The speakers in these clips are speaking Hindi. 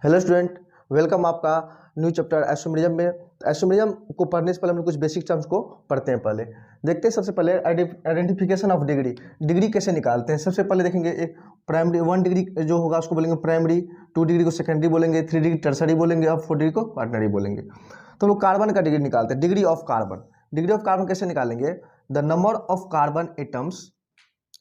हेलो स्टूडेंट, वेलकम आपका न्यू चैप्टर एस्ट्रोमेरिज्म में। एस्ट्रोमेरिज्म को पढ़ने से पहले हम लोग कुछ बेसिक टर्म्स को पढ़ते हैं। पहले देखते हैं सबसे पहले आइडेंटिफिकेशन ऑफ डिग्री। डिग्री कैसे निकालते हैं सबसे पहले देखेंगे। एक प्राइमरी 1 डिग्री जो होगा उसको बोलेंगे प्राइमरी, 2 डिग्री को सेकेंडरी बोलेंगे, 3 डिग्री टर्सरी बोलेंगे और 4 डिग्री को क्वार्टनरी बोलेंगे। तो लोग कार्बन का डिग्री निकालते हैं, degree of carbon. Degree of carbon कैसे निकालेंगे? The number of carbon atoms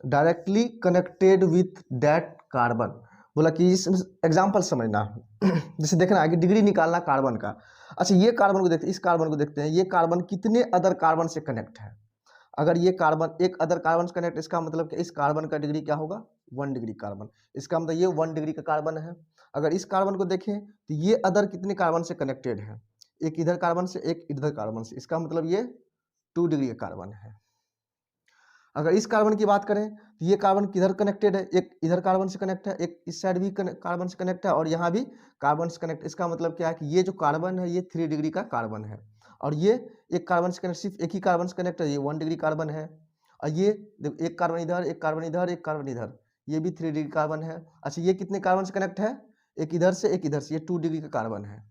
directly connected with that carbon. बोला कि इस एग्जाम्पल समझना जैसे देखना है कि डिग्री निकालना कार्बन का। अच्छा, ये कार्बन को देखते हैं, इस कार्बन को देखते हैं, ये कार्बन कितने अदर कार्बन से कनेक्ट है। अगर ये कार्बन एक अदर कार्बन से कनेक्ट, इसका मतलब कि इस कार्बन का डिग्री क्या होगा? 1 डिग्री कार्बन। इसका मतलब ये 1 डिग्री का कार्बन है। अगर इस कार्बन को देखें तो ये अदर कितने कार्बन से कनेक्टेड है? एक इधर कार्बन से, एक इधर कार्बन से, इसका मतलब ये 2 डिग्री का कार्बन है। अगर इस कार्बन की बात करें तो ये कार्बन किधर कनेक्टेड है? एक इधर कार्बन से कनेक्ट है, एक इस साइड भी कार्बन से कनेक्ट है और यहाँ भी कार्बन से कनेक्ट। इसका मतलब क्या है कि ये जो कार्बन है ये 3 डिग्री का कार्बन है। और ये एक कार्बन से कनेक्ट, सिर्फ एक ही कार्बन से कनेक्ट है, ये 1 डिग्री कार्बन है। और ये देखो, एक कार्बन इधर, एक कार्बन इधर, एक कार्बन इधर, ये भी 3 डिग्री कार्बन है। अच्छा, ये कितने कार्बन से कनेक्ट है? एक इधर से, एक इधर से, ये 2 डिग्री का कार्बन है।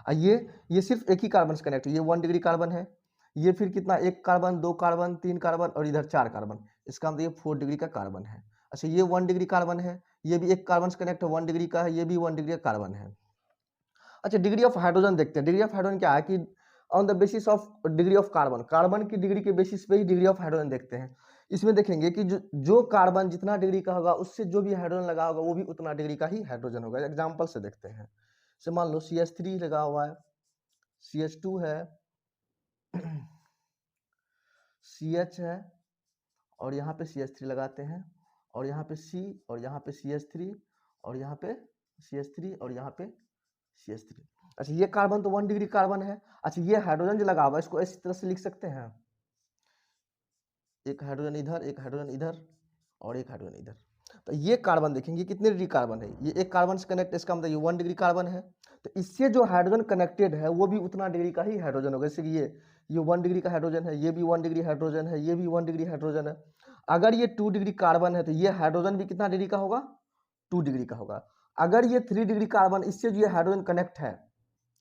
और ये सिर्फ एक ही कार्बन से कनेक्ट है, ये 1 डिग्री कार्बन है। ये फिर कितना? एक कार्बन, 2 कार्बन, 3 कार्बन और इधर 4 कार्बन। इसका मतलब ये 4 डिग्री का कार्बन है। अच्छा, ये 1 डिग्री कार्बन है, ये भी एक कार्बन से कनेक्ट है, 1 डिग्री का है, ये भी 1 डिग्री का कार्बन है। अच्छा, डिग्री ऑफ हाइड्रोजन देखते हैं। डिग्री ऑफ हाइड्रोजन क्या है कि on the basis of degree of carbon, carbon की डिग्री के बेसिस पे ही डिग्री ऑफ हाइड्रोजन देखते हैं। इसमें देखेंगे कि जो कार्बन जितना डिग्री का होगा उससे जो भी हाइड्रोजन लगा होगा वो भी उतना डिग्री का ही हाइड्रोजन होगा। एग्जाम्पल से देखते हैं। से मान लो CH3 लगा हुआ है, CH2 है, CH है और यहाँ पे CH3 लगाते हैं और यहाँ पे C और यहाँ पे CH3 और यहाँ पे CH3 और यहाँ पे CH3। अच्छा, ये कार्बन तो 1 डिग्री कार्बन है। अच्छा, ये हाइड्रोजन जो लगा हुआ है इसको इस तरह से लिख सकते हैं, एक हाइड्रोजन इधर, एक हाइड्रोजन इधर और एक हाइड्रोजन इधर। तो ये कार्बन देखेंगे कितने डिग्री कार्बन है? ये एक कार्बन से कनेक्ट, इसका मतलब ये 1 डिग्री कार्बन है। तो इससे जो हाइड्रोजन कनेक्टेड है वो भी उतना डिग्री का ही हाइड्रोजन होगा। जैसे कि ये 1 डिग्री का हाइड्रोजन है, ये भी 1 डिग्री हाइड्रोजन है, ये भी 1 डिग्री हाइड्रोजन है। अगर ये 2 डिग्री कार्बन है तो ये हाइड्रोजन भी कितना डिग्री का होगा? 2 डिग्री का होगा। अगर ये 3 डिग्री कार्बन, इससे जो ये हाइड्रोजन कनेक्ट है,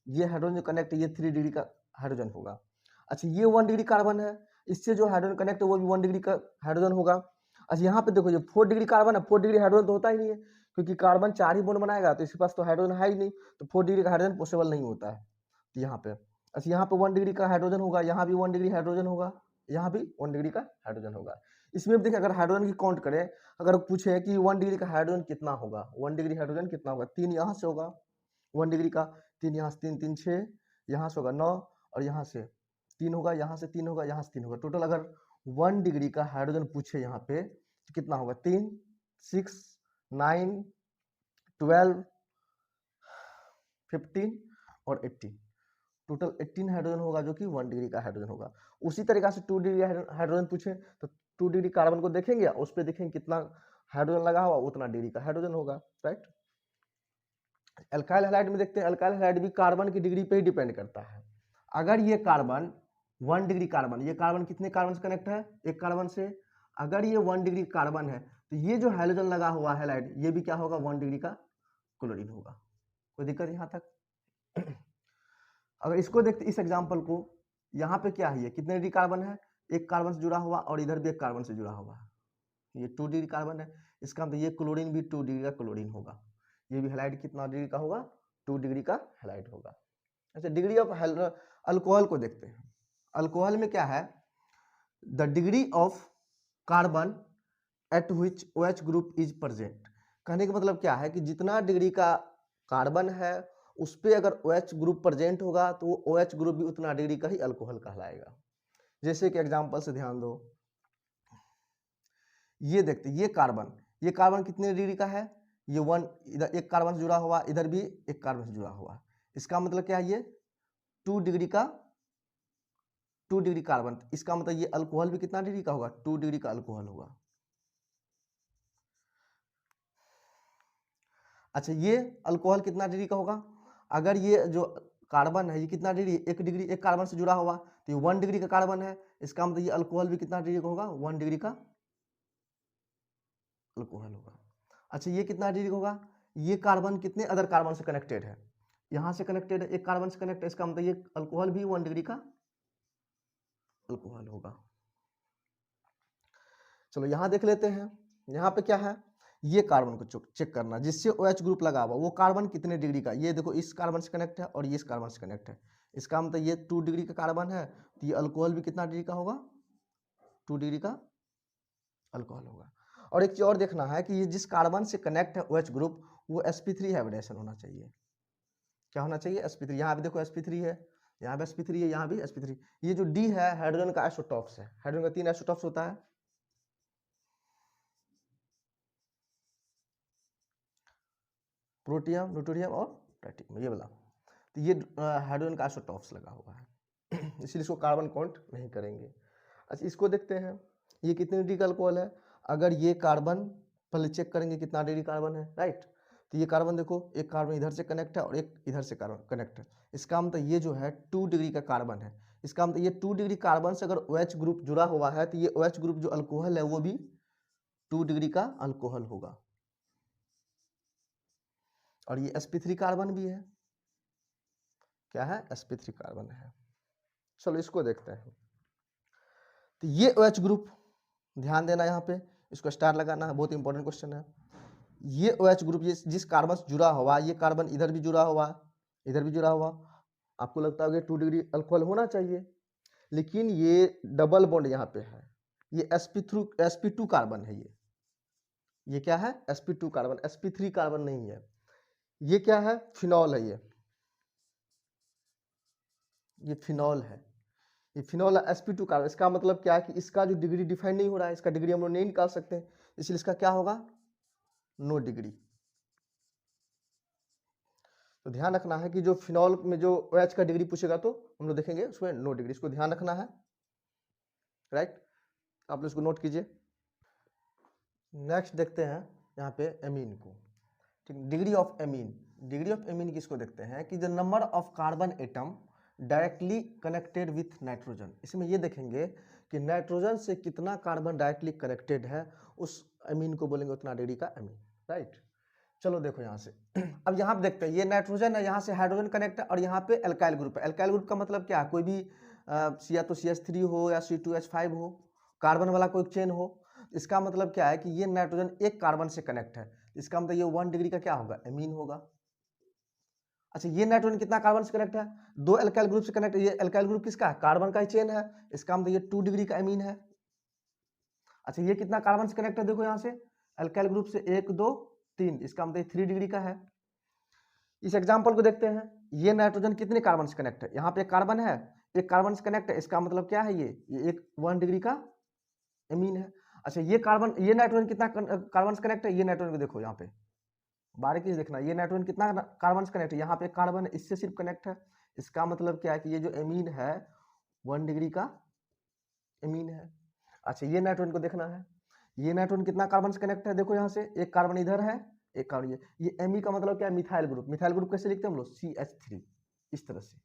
ये हाइड्रोजन जो कनेक्ट है ये 3 डिग्री का हाइड्रोजन होगा। अच्छा, ये 1 डिग्री कार्बन है, इससे जो हाइड्रोजन कनेक्ट है वो भी 1 डिग्री का हाइड्रोजन होगा। अच्छा, यहाँ पे देखो ये 4 डिग्री कार्बन है, 4 डिग्री हाइड्रोजन तो होता ही नहीं है क्योंकि कार्बन 4 ही बॉन्ड बनाएगा तो इसके पास तो हाइड्रोजन है ही नहीं, तो 4 डिग्री का हाइड्रोजन पॉसिबल नहीं होता है। तो यहाँ पे अच्छा, यहाँ पे 1 डिग्री का हाइड्रोजन होगा, यहाँ भी 1 डिग्री हाइड्रोजन होगा, यहाँ भी 1 डिग्री का हाइड्रोजन होगा। इसमें देखिए, अगर हाइड्रोजन की काउंट करें, अगर पूछे कि 1 डिग्री का हाइड्रोजन कितना होगा, 1 डिग्री हाइड्रोजन कितना होगा? 3 यहाँ से होगा 1 डिग्री का, 3 यहाँ से, 3 3 6, यहाँ से होगा 9 और यहाँ से 3 होगा, यहाँ से 3 होगा, यहाँ से 3 होगा। टोटल अगर 1 डिग्री का हाइड्रोजन पूछे यहाँ पे तो कितना होगा? 3 6 9 12 15 और 18। टोटल 18 हाइड्रोजन होगा जो कि 1 डिग्री का हाइड्रोजन होगा। उसी तरीका से 2 डिग्री हाइड्रोजन पूछे तो 2 डिग्री कार्बन को देखेंगे, उस पर देखेंगे कितना हाइड्रोजन लगा हुआ उतना डिग्री का हाइड्रोजन होगा, राइट। अल्काइल हैलाइड में देखते हैं, अल्काइल हैलाइड भी कार्बन की डिग्री पे ही डिपेंड करता है। अगर ये कार्बन 1 डिग्री कार्बन, ये कार्बन कितने कार्बन से कनेक्ट है? एक कार्बन से। अगर ये 1 डिग्री कार्बन है तो ये जो हाइड्रोजन लगा हुआ हैलाइड ये भी क्या होगा? 1 डिग्री का क्लोरीन होगा। कोई दिक्कत यहाँ तक? अगर इसको देखते, इस एग्जाम्पल को, यहाँ पे क्या है? ये कितने डिग्री कार्बन है? एक कार्बन से जुड़ा हुआ और इधर भी एक कार्बन से जुड़ा हुआ है, ये 2 डिग्री कार्बन है। इसका मतलब ये क्लोरीन भी 2 डिग्री का क्लोरीन होगा। ये भी हैलाइड कितना डिग्री का होगा? 2 डिग्री का हैलाइड होगा। अच्छा, डिग्री ऑफ अल्कोहल को देखते हैं। अल्कोहल में क्या है? The degree of carbon eight which OH group is present. कहने का मतलब क्या है कि जितना डिग्री का कार्बन है उस पर अगर OH ग्रुप प्रेजेंट होगा तो वो OH ग्रुप भी उतना डिग्री का ही अल्कोहल कहलाएगा। जैसे कि एग्जांपल से ध्यान दो, ये देखते, ये कार्बन कितने डिग्री का है? ये 1, इधर एक कार्बन से जुड़ा हुआ, इधर भी एक कार्बन से जुड़ा हुआ। इसका मतलब क्या है? ये 2 डिग्री का 2 डिग्री कार्बन। इसका मतलब ये अल्कोहल भी कितना डिग्री का होगा? 2 डिग्री का अल्कोहल होगा। अच्छा, ये अल्कोहल कितना डिग्री का होगा? अगर ये जो कार्बन है ये कितना डिग्री? 1 डिग्री, एक कार्बन से जुड़ा हुआ तो ये 1 डिग्री का कार्बन है। इसका मतलब ये अल्कोहल भी कितना डिग्री का होगा? 1 डिग्री का अल्कोहल होगा। अच्छा, ये कितना डिग्री का होगा? ये कार्बन कितने अदर कार्बन से कनेक्टेड है, यहाँ से कनेक्टेड है, एक कार्बन से कनेक्ट है, इसका मतलब ये अल्कोहल भी 1 डिग्री का अल्कोहल होगा। चलो यहाँ देख लेते हैं, यहाँ पे क्या है, ये कार्बन को चेक करना जिससे OH ग्रुप लगा हुआ वो कार्बन कितने डिग्री का, ये देखो इस कार्बन से कनेक्ट है और ये इस कार्बन से कनेक्ट है, इसका मतलब ये 2 डिग्री का कार्बन है, तो ये अल्कोहल भी कितना डिग्री का होगा, 2 डिग्री का अल्कोहल होगा। और एक चीज और देखना है कि ये जिस कार्बन से कनेक्ट है OH ग्रुप वो sp3 हाइब्रिडेशन होना चाहिए। क्या होना चाहिए, sp3। यहाँ भी देखो sp3 है, यहाँ भी sp3 है, यहाँ भी sp3। ये जो D है हाइड्रोजन का आइसोटॉप्स है, हाइड्रोजन का 3 आइसोटॉप्स होता है, प्रोटियम, न्यूट्रियम और ट्राइटियम, ये वाला। तो ये हाइड्रोजन का आइसोटॉप्स लगा हुआ है इसलिए इसको कार्बन काउंट नहीं करेंगे। अच्छा इसको देखते हैं, ये कितने डिग्री का अल्कोहल है, अगर ये कार्बन पहले चेक करेंगे कितना डिग्री कार्बन है, राइट। तो ये कार्बन देखो, एक कार्बन इधर से कनेक्ट है और एक इधर से कार्बन कनेक्ट है, इसका मतलब ये जो है 2 डिग्री का कार्बन है, इसका मतलब ये 2 डिग्री कार्बन से अगर OH ग्रुप जुड़ा हुआ है तो ये OH ग्रुप जो अल्कोहल है वो भी 2 डिग्री का अल्कोहल होगा। और ये sp3 कार्बन भी है, क्या है, sp3 कार्बन है। चलो इसको देखते हैं, तो ये OH ग्रुप, ध्यान देना यहाँ पे, इसको स्टार लगाना है, बहुत इंपॉर्टेंट क्वेश्चन है। ये OH ग्रुप ये जिस कार्बन से जुड़ा हुआ, ये कार्बन इधर भी जुड़ा हुआ, इधर भी जुड़ा हुआ, आपको लगता होगा 2 डिग्री अल्कोहल होना चाहिए, लेकिन ये डबल बॉन्ड यहाँ पे है, ये sp2 कार्बन है, ये क्या है, sp2 कार्बन, sp3 कार्बन नहीं है, ये क्या है, फिनॉल है, ये फिनॉल है, ये फिनॉल sp2 कार्बन। इसका मतलब क्या है कि इसका जो डिग्री डिफाइन नहीं हो रहा है, इसका डिग्री हम लोग नहीं निकाल सकते, इसलिए इसका क्या होगा, नो डिग्री। तो ध्यान रखना है कि जो फिनॉल में जो OH का डिग्री पूछेगा तो हम लोग देखेंगे उसमें नो डिग्री, इसको ध्यान रखना है, राइट। आप लोग इसको नोट कीजिए। नेक्स्ट देखते हैं यहाँ पे एमीन को, ठीक, degree of amine. Degree of amine किसको देखते हैं कि the number of carbon atom directly connected with nitrogen, इसमें ये देखेंगे कि नाइट्रोजन से कितना कार्बन डायरेक्टली कनेक्टेड है, उस एमीन को बोलेंगे उतना डिग्री का एमीन, राइट। चलो देखो यहाँ से अब यहाँ पे देखते हैं, ये नाइट्रोजन है, यहाँ से हाइड्रोजन कनेक्ट है और यहाँ पे एल्काइल ग्रुप है। एल्काइल ग्रुप का मतलब क्या है, कोई भी या तो CH3 हो या C2H5 हो, कार्बन वाला कोई चेन हो, इसका मतलब क्या है कि ये नाइट्रोजन एक कार्बन से कनेक्ट है, इसका मतलब ये 1 डिग्री का क्या होगा, एमीन होगा। अच्छा ये नाइट्रोजन कितना कार्बन से कनेक्ट है, 2 एल्काइल ग्रुप से कनेक्ट है, ये एल्काइल ग्रुप किसका है, कार्बन का ही चेन है, इसका मतलब ये 2 डिग्री का एमीन है। अच्छा ये कितना कार्बन से कनेक्ट है, देखो यहाँ से एल्काइल ग्रुप से 1 2 3, इसका मतलब 3 डिग्री का है। इस एग्जांपल को देखते हैं, ये नाइट्रोजन कितने कार्बन से कनेक्ट है, यहाँ पे एक कार्बन है, एक कार्बन से कनेक्ट है, इसका मतलब क्या है, ये एक 1 डिग्री का एमीन है। अच्छा ये कार्बन, ये नाइट्रोजन कितना कार्बन से कनेक्ट है, ये नाइट्रोजन को देखो यहाँ पे बारीकी से देखना, ये नाइट्रोजन कितना कार्बन से कनेक्ट है, यहाँ पे कार्बन इससे सिर्फ कनेक्ट है, इसका मतलब क्या है कि ये जो एमीन है 1 डिग्री का एमीन है। अच्छा ये नाइट्रोजन को देखना है, ये नाइट्रोजन कितना कार्बन से कनेक्ट है, देखो यहाँ से एक कार्बन इधर है, एक कार्बन ये एमी का मतलब क्या है, मिथाइल ग्रुप। मिथाइल ग्रुप कैसे लिखते हैं हम लोग, CH3, इस तरह से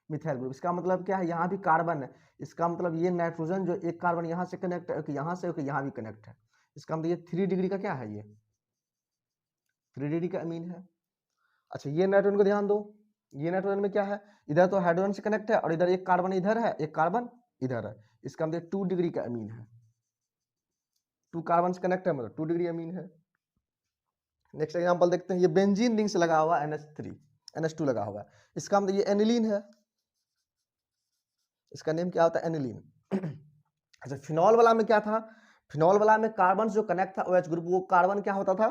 मिथाइल ग्रुप। इसका मतलब क्या है, यहाँ भी कार्बन है, इसका मतलब ये नाइट्रोजन जो एक कार्बन यहाँ से कनेक्ट है, यहाँ से यहाँ भी कनेक्ट है, इसका मतलब ये 3 डिग्री का क्या है, ये 3 डिग्री का अमीन है। अच्छा ये नाइट्रोजन को ध्यान दो, ये नाइट्रोजन में क्या है, इधर तो हाइड्रोजन से कनेक्ट है और इधर एक कार्बन इधर है, एक कार्बन इधर है, इसका मतलब 2 डिग्री का अमीन है, 2 कार्बन से कनेक्ट है मतलब 2 डिग्री अमीन है। नेक्स्ट एग्जांपल देखते हैं, ये बेंजीन रिंग से लगा हुआ NH2 लगा हुआ है, इसका मतलब ये एनिलीन है, इसका नेम क्या होता है, एनिलीन। अच्छा फिनॉल वाला में क्या था, फिनॉल वाला में कार्बन जो कनेक्ट था OH ग्रुप, वो कार्बन क्या होता था,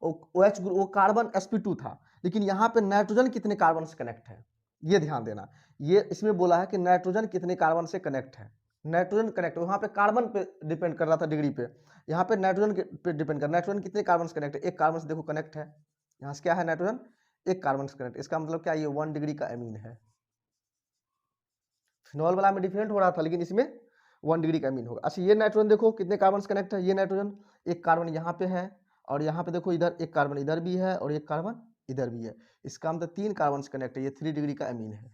OH ग्रुप वो कार्बन sp2 था, लेकिन यहाँ पे नाइट्रोजन कितने कार्बन से कनेक्ट है, ये ध्यान देना। ये इसमें बोला है कि नाइट्रोजन कितने कार्बन से कनेक्ट है, नाइट्रोजन कनेक्ट, वहाँ पे कार्बन पे डिपेंड कर रहा था डिग्री पे, यहाँ पे नाइट्रोजन पे डिपेंड कर, नाइट्रोजन कितने कार्बन से कनेक्ट है, एक कार्बन से देखो कनेक्ट है, यहाँ से क्या है, नाइट्रोजन एक कार्बन से कनेक्ट, इसका मतलब क्या, ये 1 डिग्री का अमीन है। फिनॉल वाला में डिफरेंट हो रहा था, लेकिन इसमें 1 डिग्री का अमीन होगा। अच्छा ये नाइट्रोजन देखो कितने कार्बन से कनेक्ट है, ये नाइट्रोजन एक कार्बन यहाँ पे है और यहाँ पे देखो इधर एक कार्बन इधर भी है और एक कार्बन इधर भी है, इसका मतलब 3 कार्बन से कनेक्ट है, ये 3 डिग्री का अमीन है,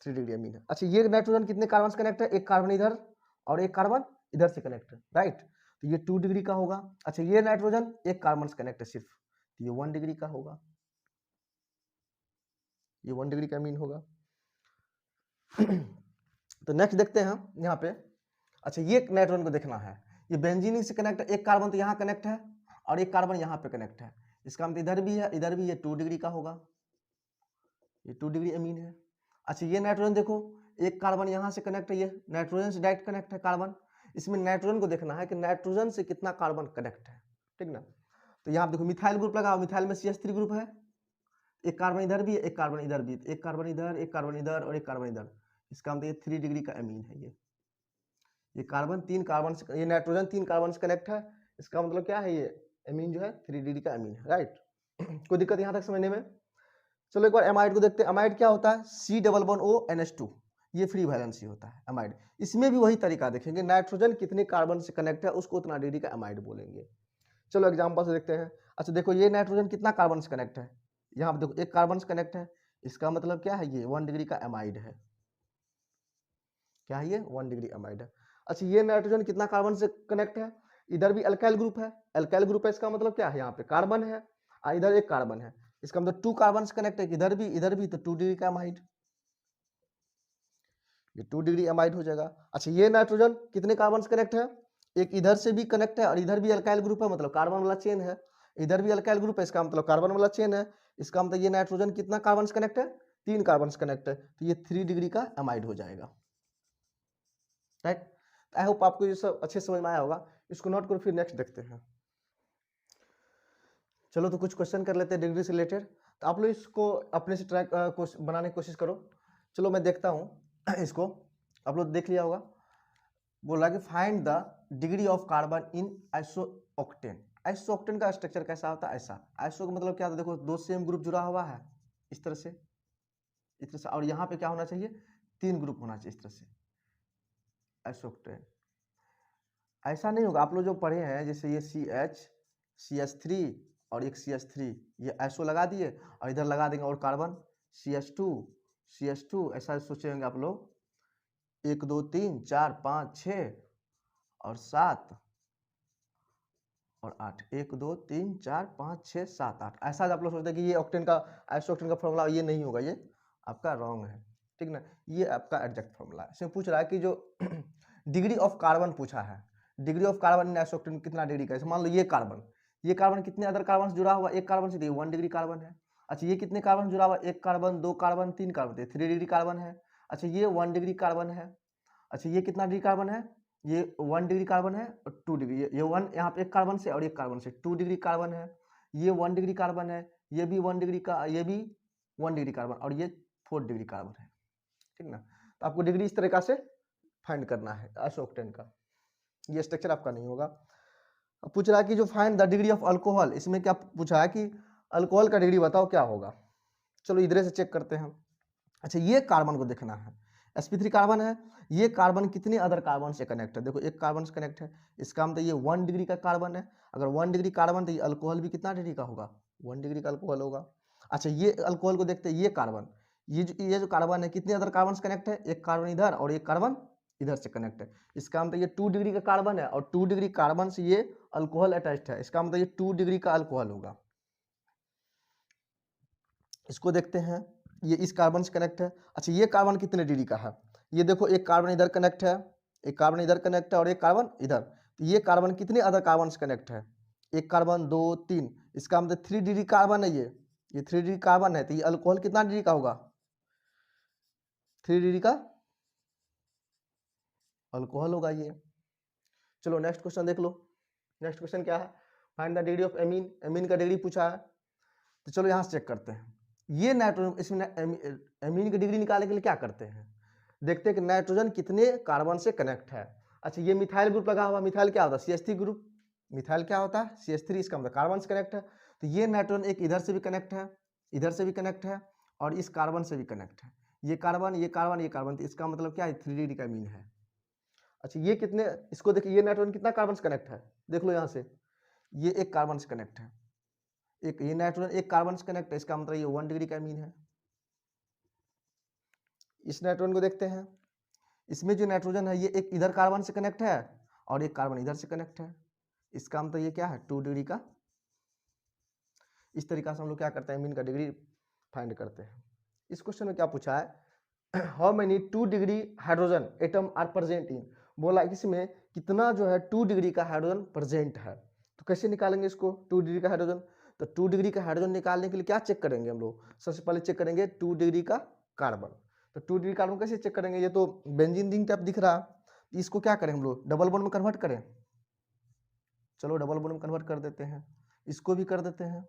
3 डिग्री अमीन है। अच्छा ये नाइट्रोजन कितने कार्बन से कनेक्ट है, एक कार्बन इधर और एक कार्बन इधर से कनेक्ट है, राइट। तो ये 2 डिग्री का होगा। अच्छा ये नाइट्रोजन एक कार्बन से कनेक्ट है सिर्फ, तो ये 1 डिग्री का होगा, ये 1 डिग्री का अमीन होगा। तो नेक्स्ट देखते हैं हम यहाँ पे। अच्छा ये नाइट्रोजन को देखना है, ये बेंजीन से कनेक्ट है, एक कार्बन तो यहाँ कनेक्ट है और एक कार्बन यहाँ पे कनेक्ट है, इसका मतलब इधर भी है इधर भी, ये 2 डिग्री का होगा, ये 2 डिग्री अमीन है। अच्छा ये नाइट्रोजन देखो, एक कार्बन यहाँ से कनेक्ट है, ये नाइट्रोजन से डायरेक्ट कनेक्ट है कार्बन, इसमें नाइट्रोजन को देखना है कि नाइट्रोजन से कितना कार्बन कनेक्ट है, ठीक ना। तो यहाँ देखो मिथाइल ग्रुप लगा, मिथाइल में CH3 ग्रुप है, एक कार्बन इधर भी है एक कार्बन इधर भी, एक कार्बन इधर एक कार्बन इधर और एक कार्बन इधर, इसका मतलब ये 3 डिग्री का अमीन है। ये कार्बन 3 कार्बन से, ये नाइट्रोजन 3 कार्बन से कनेक्ट है, इसका मतलब क्या है, ये अमीन जो है 3 डिग्री का अमीन है, राइट। कोई दिक्कत यहाँ तक समझने में। चलो एक बार एमाइड को देखते हैं। एमाइड क्या होता है, C++O NH2, ये फ्री वैलेंसी होता है एमाइड। इसमें भी वही तरीका देखेंगे, नाइट्रोजन कितने कार्बन से कनेक्ट है उसको उतना डिग्री का एमाइड बोलेंगे। चलो एग्जांपल से देखते हैं। अच्छा देखो ये नाइट्रोजन कितना कार्बन से कनेक्ट है, यहाँ पे देखो एक कार्बन से कनेक्ट है, इसका मतलब क्या है, ये 1 डिग्री का एमाइड है, क्या है ये 1 डिग्री एमाइड है। अच्छा ये नाइट्रोजन कितना कार्बन से कनेक्ट है, इधर भी अल्काइल ग्रुप है, अल्काइल ग्रुप है, इसका मतलब क्या है, यहाँ पे कार्बन है और इधर एक कार्बन है, इसका मतलब 2 कार्बन से कनेक्ट है, इधर भी, तो 2 डिग्री का एमाइड, ये 2 डिग्री एमाइड हो जाएगा। अच्छा ये नाइट्रोजन कितने कार्बन से कनेक्ट है, एक इधर से भी कनेक्ट है और इधर भी अल्काइल ग्रुप है, मतलब कार्बन वाला चेन है, इधर भी अल्काइल ग्रुप है, इसका मतलब कार्बन वाला चेन है, इसका मतलब ये नाइट्रोजन कितना कार्बन से कनेक्ट है, 3 कार्बन से कनेक्ट है, तो ये 3 डिग्री का एमाइड हो जाएगा, राइट। आई होप आपको ये सब अच्छे समझ में आया होगा, इसको नोट करो, फिर नेक्स्ट देखते हैं। चलो तो कुछ क्वेश्चन कर लेते हैं डिग्री से रिलेटेड, तो आप लोग इसको अपने से ट्रैक बनाने की कोशिश करो। चलो मैं देखता हूँ इसको, आप लोग देख लिया होगा। बोला कि find the degree of carbon in isooctane. Isooctane का स्ट्रक्चर कैसा होता है, ऐसा। आइसो का मतलब क्या होता है, देखो 2 सेम ग्रुप जुड़ा हुआ है इस तरह से, इस तरह से, और यहाँ पे क्या होना चाहिए, 3 ग्रुप होना चाहिए इस तरह से, आइसोऑक्टेन। ऐसा नहीं होगा, आप लोग जो पढ़े हैं जैसे ये CH3 और एक CH3, ये आइसो लगा दिए और इधर लगा देंगे और कार्बन CH2 ऐसा सोचेंगे आप लोग, 1 2 3 4 5 6 और 7 और 8, 1 2 3 4 5 6 7 8, ऐसा आप लोग सोचते हैं कि ये ऑक्टेन का आइसोऑक्टेन का फॉर्मूला, ये नहीं होगा, ये आपका रॉन्ग है, ठीक ना। ये आपका एग्जैक्ट फॉर्मूला है। इसमें पूछ रहा है कि जो डिग्री ऑफ कार्बन पूछा है, degree of carbon in isooctane कितना डिग्री का है। मान लो ये कार्बन कितने अदर कार्बन से जुड़ा हुआ, एक कार्बन से, 1 डिग्री कार्बन है। अच्छा ये कितने कार्बन जुड़ा हुआ, एक carbon 2 carbon 3 carbon, 3 degree carbon है। अच्छा ये 1 डिग्री कार्बन है। अच्छा ये कितना डिग्री कार्बन है, ये 1 डिग्री कार्बन है और 2 डिग्री, ये 1 यहाँ पे एक कार्बन से और एक कार्बन से 2 डिग्री कार्बन है, ये 1 डिग्री कार्बन है, ये भी 1 डिग्री का, ये भी 1 डिग्री कार्बन और ये 4 डिग्री कार्बन है, ठीक ना। तो आपको डिग्री इस तरीका से फाइंड करना है आइसोऑक्टेन का, ये स्ट्रक्चर आपका नहीं होगा। अब पूछ रहा है कि जो find the degree of alcohol, इसमें क्या पूछा है कि अल्कोहल का डिग्री बताओ क्या होगा। चलो इधर से चेक करते हैं। अच्छा ये कार्बन को देखना है, sp3 कार्बन है, ये कार्बन कितने अदर कार्बन से कनेक्ट है, देखो एक कार्बन से कनेक्ट है, इसका मतलब ये 1 डिग्री का कार्बन है। अगर 1 डिग्री कार्बन तो ये अल्कोहल भी कितना डिग्री का होगा, 1 डिग्री का अल्कोहल होगा। अच्छा ये अल्कोहल को देखते हैं, ये कार्बन, ये जो कार्बन है कितने अदर कार्बन से कनेक्ट है, एक कार्बन इधर और एक कार्बन इधर से कनेक्ट है, इसका मतलब ये 2 डिग्री का कार्बन है और 2 डिग्री कार्बन से ये अल्कोहल अटैच्ड है, इसका मतलब ये 2 डिग्री का अल्कोहल होगा। इसको देखते हैं, ये इस कार्बन से कनेक्ट है। अच्छा ये कार्बन कितने डिग्री का है, ये देखो एक कार्बन इधर कनेक्ट है, एक कार्बन इधर कनेक्ट है और एक कार्बन इधर, तो ये कार्बन कितने अदर कार्बन से कनेक्ट है, एक कार्बन 2 3, इसका मतलब 3 डिग्री कार्बन है, ये 3 डिग्री कार्बन है, तो ये अल्कोहल कितना डिग्री का होगा, 3 डिग्री का अल्कोहल होगा ये। चलो नेक्स्ट क्वेश्चन देख लो। नेक्स्ट क्वेश्चन क्या है, find the degree of amine. Amine का डिग्री पूछा है, तो चलो यहाँ से चेक करते हैं। ये नाइट्रोजन, इसमें एमीन की डिग्री निकालने के लिए क्या करते हैं, देखते हैं कि नाइट्रोजन कितने कार्बन से कनेक्ट है। अच्छा ये मिथाइल ग्रुप लगा हुआ, मिथाइल क्या होता है, CH3 ग्रुप, मिथाइल क्या होता है CH3, इसका मतलब कार्बन से कनेक्ट है, तो ये नाइट्रोजन एक इधर से भी कनेक्ट है, इधर से भी कनेक्ट है और इस कार्बन से भी कनेक्ट है, ये कार्बन ये कार्बन ये कार्बन, तो इसका मतलब क्या है 3 डिग्री का मीन है। अच्छा ये कितने, इसको देखिए ये नाइट्रोजन कितना कार्बन से कनेक्ट है, देख लो यहाँ से, ये एक कार्बन से कनेक्ट है, एक ये नाइट्रोजन एक कार्बन से कनेक्ट है, इसका मतलब ये 1 डिग्री का मीन है। इस नाइट्रोजन को देखते हैं, इसमें जो नाइट्रोजन है ये एक इधर कार्बन से कनेक्ट है और एक कार्बन इधर से कनेक्ट है, इसका मतलब ये क्या है 2 डिग्री का। इस तरीका से हम लोग क्या करते हैं मीन का डिग्री फाइंड करते हैं। इस क्वेश्चन में क्या पूछा है, how many 2 degree hydrogen atom are present in, बोला इसमें कितना जो है 2 डिग्री का हाइड्रोजन प्रेजेंट है। तो कैसे निकालेंगे इसको 2 डिग्री का हाइड्रोजन, तो 2 डिग्री का हाइड्रोजन निकालने के लिए क्या चेक करेंगे हम लोग, सबसे पहले चेक करेंगे 2 डिग्री का कार्बन। तो 2 डिग्री कार्बन कैसे चेक करेंगे, ये तो बेंजीन रिंग टाइप दिख रहा, इसको क्या करें हम लोग डबल बॉन्ड में कन्वर्ट करें। चलो डबल बॉन्ड में कन्वर्ट कर देते हैं, इसको भी कर देते हैं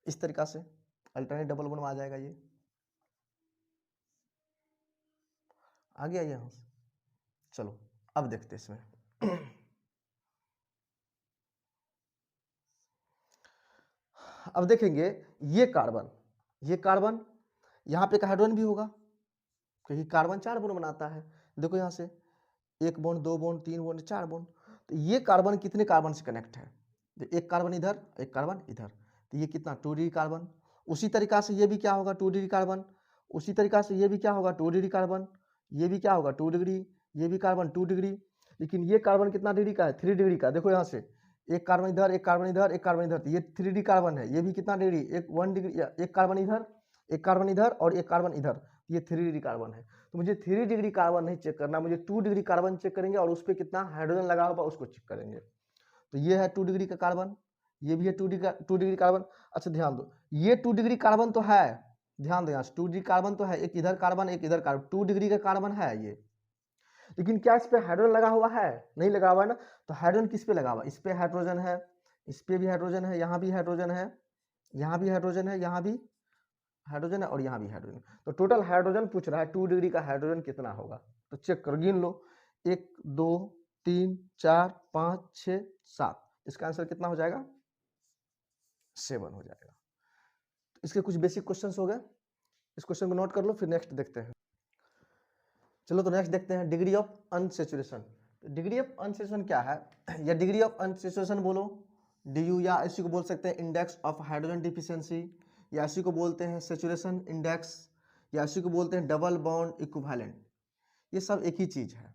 इस तरीका से, अल्टरनेट डबल बॉन्ड में आ जाएगा ये, आ गया यहाँ से। चलो अब देखते हैं इसमें अब देखेंगे ये कार्बन यहाँ पे एक हाइड्रोजन भी होगा क्योंकि कार्बन 4 बॉन्ड बनाता है। देखो यहाँ से 1 बॉन्ड 2 बॉन्ड 3 बॉन्ड 4 बॉन्ड, तो ये कार्बन कितने कार्बन से कनेक्ट है, तो एक कार्बन इधर एक कार्बन इधर, तो ये कितना 2 डिग्री कार्बन। उसी तरीका से ये भी क्या होगा 2 डिग्री कार्बन, उसी तरीका से ये भी क्या होगा 2 डिग्री कार्बन, ये भी क्या होगा 2 डिग्री, ये भी कार्बन 2 डिग्री। लेकिन ये कार्बन कितना डिग्री का है 3 डिग्री का। देखो यहाँ से एक कार्बन इधर एक कार्बन इधर एक कार्बन इधर, तो ये 3 डिग्री कार्बन है। ये भी कितना डिग्री, एक 1 डिग्री, एक कार्बन इधर एक कार्बन इधर और एक कार्बन इधर, ये 3 डिग्री कार्बन है। तो मुझे 3 डिग्री कार्बन नहीं चेक करना, मुझे 2 डिग्री कार्बन चेक करेंगे और उस पर कितना हाइड्रोजन लगा होगा उसको चेक करेंगे। तो ये है 2 डिग्री का कार्बन, ये भी है 2 डिग्री कार्बन। अच्छा ध्यान दो, ये 2 डिग्री कार्बन तो है, ध्यान दो यहाँ 2 डिग्री कार्बन तो है, एक इधर कार्बन एक इधर कार्बन, 2 डिग्री का कार्बन है ये। लेकिन क्या इस पे हाइड्रोजन लगा हुआ है, नहीं लगा हुआ है ना। तो हाइड्रोजन किस पे लगा हुआ, इस पे हाइड्रोजन है, इस पे भी हाइड्रोजन है, यहाँ भी हाइड्रोजन है, यहाँ भी हाइड्रोजन है, यहाँ भी हाइड्रोजन है और यहाँ भी हाइड्रोजन। तो टोटल हाइड्रोजन पूछ रहा है 2 डिग्री का हाइड्रोजन कितना होगा। तो चेक करो गिन लो, 1 2 3 4 5 6 7, इसका आंसर कितना हो जाएगा 7 हो जाएगा। तो इसके कुछ बेसिक क्वेश्चंस हो गए, इस क्वेश्चन को नोट कर लो फिर नेक्स्ट देखते हैं। चलो तो नेक्स्ट देखते हैं degree of unsaturation. Degree of unsaturation क्या है, या डिग्री ऑफ अनसेचुरेशन बोलो डी या इसी को बोल सकते हैं इंडेक्स ऑफ हाइड्रोजन डिफिशियंसी, या इसी को बोलते हैं सेचुरेशन इंडेक्स, या इसी को बोलते हैं डबल बॉन्ड इक्विवेलेंट। ये सब एक ही चीज है।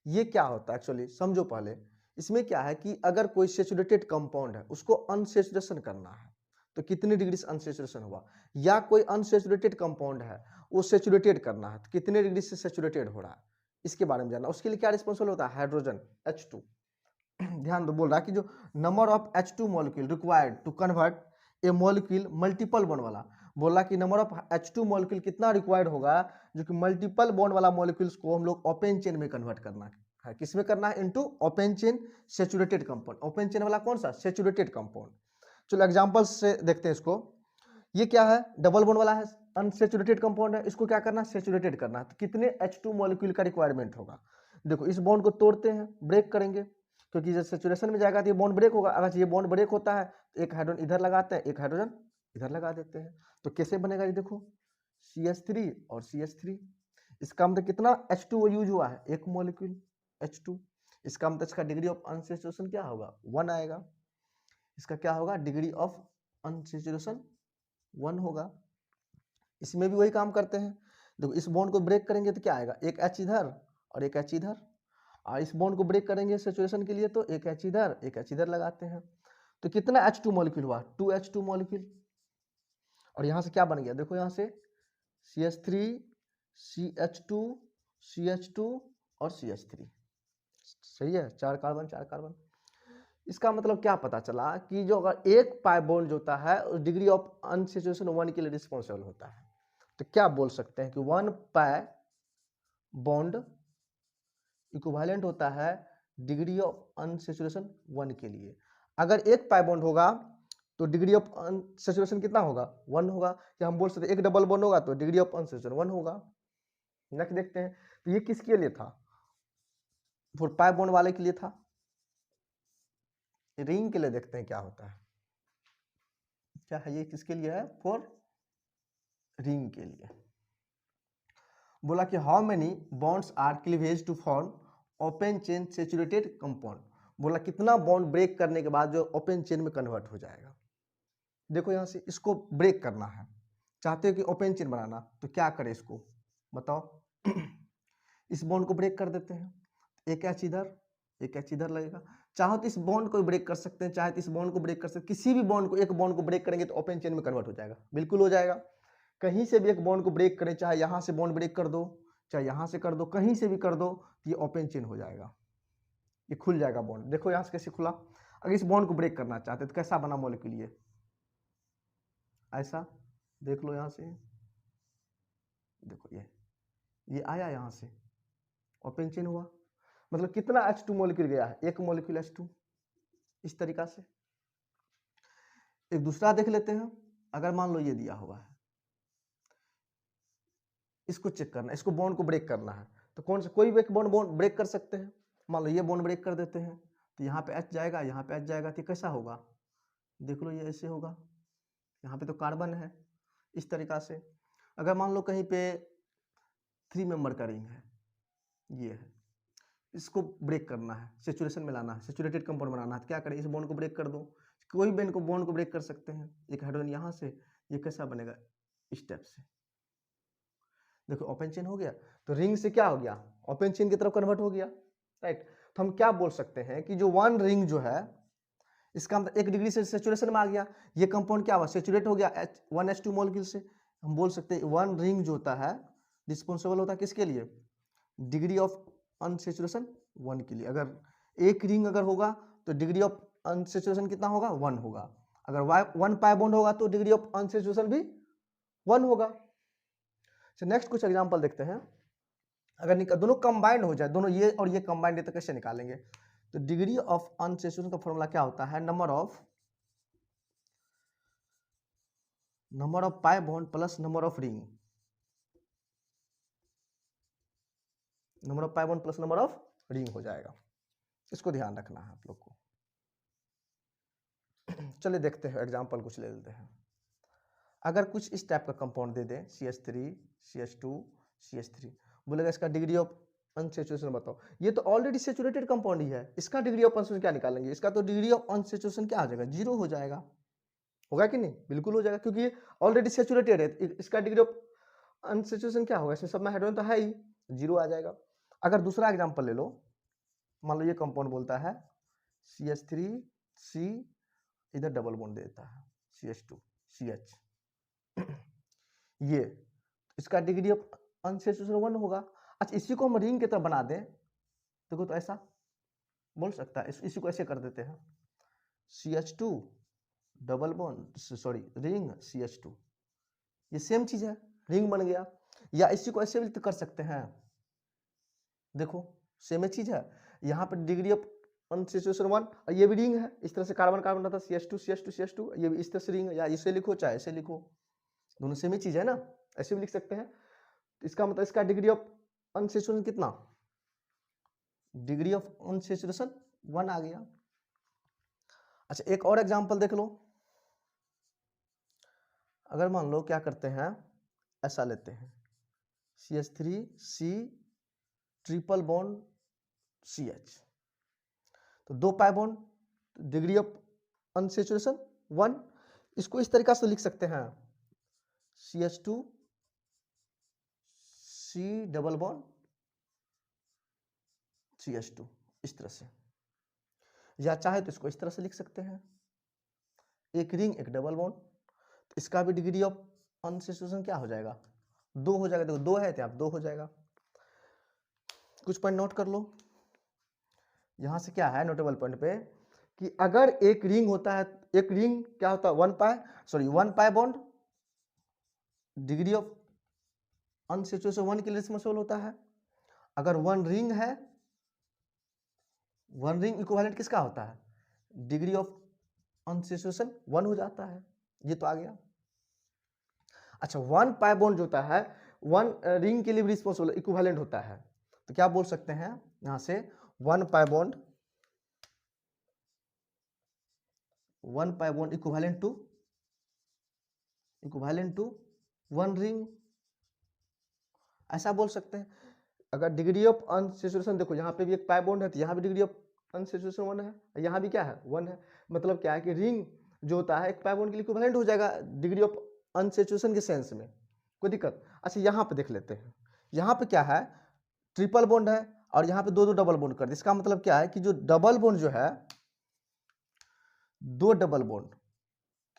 ये क्या होता है एक्चुअली समझो पहले, इसमें क्या है कि अगर कोई सेचुरेटेड कंपाउंड है उसको अनसेचुरेशन करना है तो कितनी डिग्री से अनसेचुरेशन हुआ, या कोई अनसेचुरेटेड कंपाउंड है वो सेचुरेटेड करना है तो कितने डिग्री से सेचुरेटेड हो रहा है, इसके बारे में जानना। उसके लिए क्या रिस्पॉन्सिबल होता है हाइड्रोजन H2। ध्यान दो, बोल रहा है कि जो number of H2 molecule required to convert a molecule multiple bond वाला, बोला कि नंबर ऑफ H2 मॉलिक्यूल कितना रिक्वायर्ड होगा जो कि मल्टीपल बॉन्ड वाला मॉलिक्यूल्स को हम लोग ओपन चेन में कन्वर्ट करना है, किसमें करना है into open chain saturated compound. Open chain वाला कौन सा सेचुरेटेड कंपाउंड। चलो एग्जांपल से देखते हैं इसको। ये क्या है डबल बॉन्ड वाला है अनसेचुरेटेड कंपाउंड है, इसको क्या करना है सेचुरेटेड करना है, तो कितने H2 मॉलिक्यूल का रिक्वायरमेंट होगा। देखो इस बॉन्ड को तोड़ते हैं ब्रेक करेंगे, क्योंकि जब सेचुरेशन में जाएगा तो ये बॉन्ड ब्रेक होगा। अगर ये बॉन्ड ब्रेक होता है तो एक हाइड्रोजन इधर लगाते हैं एक हाइड्रोजन इधर लगा देते हैं, तो कैसे बनेगा ये देखो CH3 और CH3। इसका मतलब कितना H2 यूज हुआ है एक मॉलिक्यूल H2, इसका मतलब इसका डिग्री ऑफ अनसेचुरेशन क्या होगा 1 आएगा। इसका क्या होगा डिग्री ऑफ अनसेचुरेशन 1 होगा। इसमें भी वही काम करते हैं, देखो इस बॉन्ड को ब्रेक करेंगे तो क्या आएगा एक H इधर और एक H इधर, और इस बॉन्ड को ब्रेक करेंगे सेचुरेशन के लिए तो एक H इधर एक H इधर लगाते हैं, तो कितना H2 मॉलिक्यूल हुआ 2H2 मॉलिक्यूल। और यहाँ से क्या बन गया देखो यहाँ से CH3 CH2 CH2 और CH3, सही है 4 कार्बन 4 कार्बन। इसका मतलब क्या पता चला कि जो अगर एक पाई बॉन्ड जो होता है डिग्री ऑफ अनसेचुरेशन 1 के लिए रिस्पॉन्सिबल होता है, तो क्या बोल सकते हैं कि 1 पाई बॉन्ड इक्विवेलेंट होता है डिग्री ऑफ अनसेचुरेशन 1 के लिए। अगर एक पाई बॉन्ड होगा तो डिग्री ऑफ अनसेचुरेशन कितना होगा 1 होगा, या हम बोल सकते हैं एक डबल बॉन्ड होगा तो डिग्री ऑफ अनसेचुरेशन 1 होगा। नेक्स्ट देखते हैं, तो ये किसके लिए था, फॉर पाई बॉन्ड वाले के लिए था। रिंग के लिए देखते हैं क्या होता है, क्या है ये किसके लिए है फॉर रिंग के लिए। बोला कि how many bonds are cleavage to form open chain saturated compound, बोला कितना बॉन्ड ब्रेक करने के बाद जो ओपन चेन में कन्वर्ट हो जाएगा। देखो यहाँ से इसको ब्रेक करना है, चाहते हो कि ओपन चेन बनाना तो क्या करें इसको बताओ इस बॉन्ड को ब्रेक कर देते हैं, एक एच इधर, एक एच इधर लगेगा। चाहो तो इस बॉन्ड को ब्रेक कर सकते हैं, चाहे तो इस बॉन्ड को ब्रेक कर सकते हैं, किसी भी बॉन्ड को, एक बॉन्ड को ब्रेक करेंगे तो ओपन चेन में कन्वर्ट हो जाएगा, बिल्कुल हो जाएगा। कहीं से भी एक बॉन्ड को ब्रेक करें, चाहे यहाँ से बॉन्ड ब्रेक कर दो, चाहे यहाँ से कर दो, कहीं से भी कर दो, ये ओपन चेन हो जाएगा, ये खुल जाएगा बॉन्ड। देखो यहाँ से कैसे खुला। अगर इस बॉन्ड को ब्रेक करना चाहते तो कैसा बना मॉलिक्यूल, ये ऐसा, देख लो यहाँ से, देखो ये आया यहाँ से, ओपन चेन हुआ। मतलब कितना H2 मॉलिक्यूल गया है, एक मॉलिक्यूल H2, इस तरीका से। एक दूसरा देख लेते हैं। अगर मान लो ये दिया हुआ है, इसको चेक करना है, इसको बॉन्ड को ब्रेक करना है, तो कौन सा, कोई भी एक बॉन्ड ब्रेक कर सकते हैं। मान लो ये बॉन्ड ब्रेक कर देते हैं, तो यहाँ पे H जाएगा, यहाँ पे H जाएगा, तो कैसा होगा, देख लो ये ऐसे होगा। यहाँ पे तो कार्बन है, इस तरीका से। अगर मान लो कहीं पे 3 मेंबर का रिंग है, ये है, इसको ब्रेक करना है, सेचुरेशन में लाना है, सेचुरेटेड कंपाउंड बनाना है, तो क्या करें, इस बॉन्ड को ब्रेक कर दो। कोई भी बॉन्ड को ब्रेक कर सकते हैं। एक हाइड्रोजन यहाँ से, ये कैसा बनेगा, स्टेप से, देखो ओपन चेन हो गया। तो रिंग से क्या हो गया, ओपन चेन की तरफ कन्वर्ट हो गया, राइट। तो हम क्या बोल सकते हैं कि जो वन रिंग जो है, इसका मतलब 1 डिग्री से सेचुरेशन में आ गया, ये कंपाउंड क्या हुआ, सेचुरेट हो गया 1H2 मॉलिक्यूल से। हम बोल सकते हैं वन रिंग जो होता है रिस्पॉन्सिबल होता है किसके लिए, डिग्री ऑफ अनसेचुरेशन 1 के लिए। अगर एक रिंग अगर होगा तो डिग्री ऑफ अनसेचुरेशन कितना होगा, 1 होगा। अगर 1 पाई बॉन्ड होगा तो डिग्री ऑफ अनसेचुरेशन भी 1 होगा। नेक्स्ट कुछ एग्जांपल देखते हैं। अगर दोनों कंबाइंड हो जाए, दोनों ये और ये कंबाइंड है, तो कैसे निकालेंगे। तो डिग्री ऑफ अनसेचुरेशन का फॉर्मूला क्या होता है, number of pi bond plus number of ring, number of pi bond plus number of ring हो जाएगा। इसको ध्यान रखना है आप लोग को। चलिए देखते हैं एग्जांपल कुछ ले लेते हैं। अगर कुछ इस टाइप का कंपाउंड दे दें, CH3 CH2 CH3, बोलेगा इसका डिग्री ऑफ अनसेचुरेशन बताओ। ये तो ऑलरेडी सेचुरेटेड कंपाउंड ही है, इसका डिग्री ऑफ अनसेचुरेशन क्या निकालेंगे, इसका तो डिग्री ऑफ अनसेचुरेशन क्या आ जाएगा, 0 हो जाएगा। होगा कि नहीं, बिल्कुल हो जाएगा, क्योंकि ये ऑलरेडी सेचुरेटेड है। इसका डिग्री ऑफ अनसेचुरेशन क्या होगा, इसमें सब में हाइड्रोजन तो है ही, 0 आ जाएगा। अगर दूसरा एग्जांपल ले लो, मान लो ये कंपाउंड बोलता है CH3C, इधर डबल बॉन्ड देता है CH2 CH, ये इसका डिग्री ऑफ अनसेचुरेशन 1 होगा। अच्छा, इसी को हम रिंग की तरह बना दें, देखो तो ऐसा बोल सकता है, इसी को ऐसे कर देते हैं, CH2 double bond, sorry ring CH2, ये सेम चीज है, रिंग बन गया। या इसी को ऐसे भी तो कर सकते हैं, देखो सेम चीज है, यहाँ पे डिग्री ऑफ अनसेचुरेशन 1, और ये भी रिंग है। इस तरह से कार्बन कार्बन रहता है CH2 CH2 CH2, ये भी इस तरह से रिंग है, या इसे लिखो चाहे ऐसे लिखो, दोनों सेम ही चीज है ना, ऐसे भी लिख सकते हैं। तो इसका मतलब इसका डिग्री ऑफ अनसेचुरेशन कितना, डिग्री ऑफ अनसेचुरेशन 1 आ गया। अच्छा, एक और एग्जांपल देख लो। अगर मान लो क्या करते हैं, ऐसा लेते हैं CH3C ट्रिपल बॉन्ड CH, तो 2 pi bond, degree of unsaturation 1। इसको इस तरीका से लिख सकते हैं CH2C डबल बॉन्ड CH2, इस तरह से। या चाहे तो इसको इस तरह से लिख सकते हैं, एक रिंग एक डबल बॉन्ड, तो इसका भी डिग्री ऑफ अनसेचुरेशन क्या हो जाएगा, 2 हो जाएगा। देखो 2 है तो आप 2 हो जाएगा। कुछ पॉइंट नोट कर लो। यहां से क्या है नोटेबल पॉइंट पे, कि अगर एक रिंग होता है, एक रिंग क्या होता है, 1 pi bond, degree of unsaturation 1 के लिए रिस्पॉन्सिबल होता है। अगर 1 रिंग है, 1 रिंग इक्विवेलेंट किसका होता है, डिग्री ऑफ अनसेचुरेशन 1 हो जाता है, ये तो आ गया। अच्छा, 1 पाई बॉन्ड जो होता है 1 रिंग के लिए भी रिस्पॉन्सिबल इक्विवेलेंट होता है, तो क्या बोल सकते हैं यहां से, 1 pi bond equivalent to 1 ring, ऐसा बोल सकते हैं। अगर डिग्री ऑफ अनसेचुरेशन देखो, यहाँ पे भी एक पाई बॉन्ड है, तो यहाँ भी डिग्री ऑफ अनसेचुरेशन 1 है, यहाँ भी क्या है 1 है। मतलब क्या है कि रिंग जो होता है एक पाई बॉन्ड के लिए इक्विवेलेंट हो जाएगा डिग्री ऑफ अनसेचुरेशन के सेंस में, कोई दिक्कत। अच्छा, यहाँ पे देख लेते हैं, यहाँ पे क्या है, ट्रिपल बॉन्ड है, और यहाँ पे दो दो डबल बॉन्ड कर दिए। इसका मतलब क्या है कि जो डबल बॉन्ड जो है, दो डबल बॉन्ड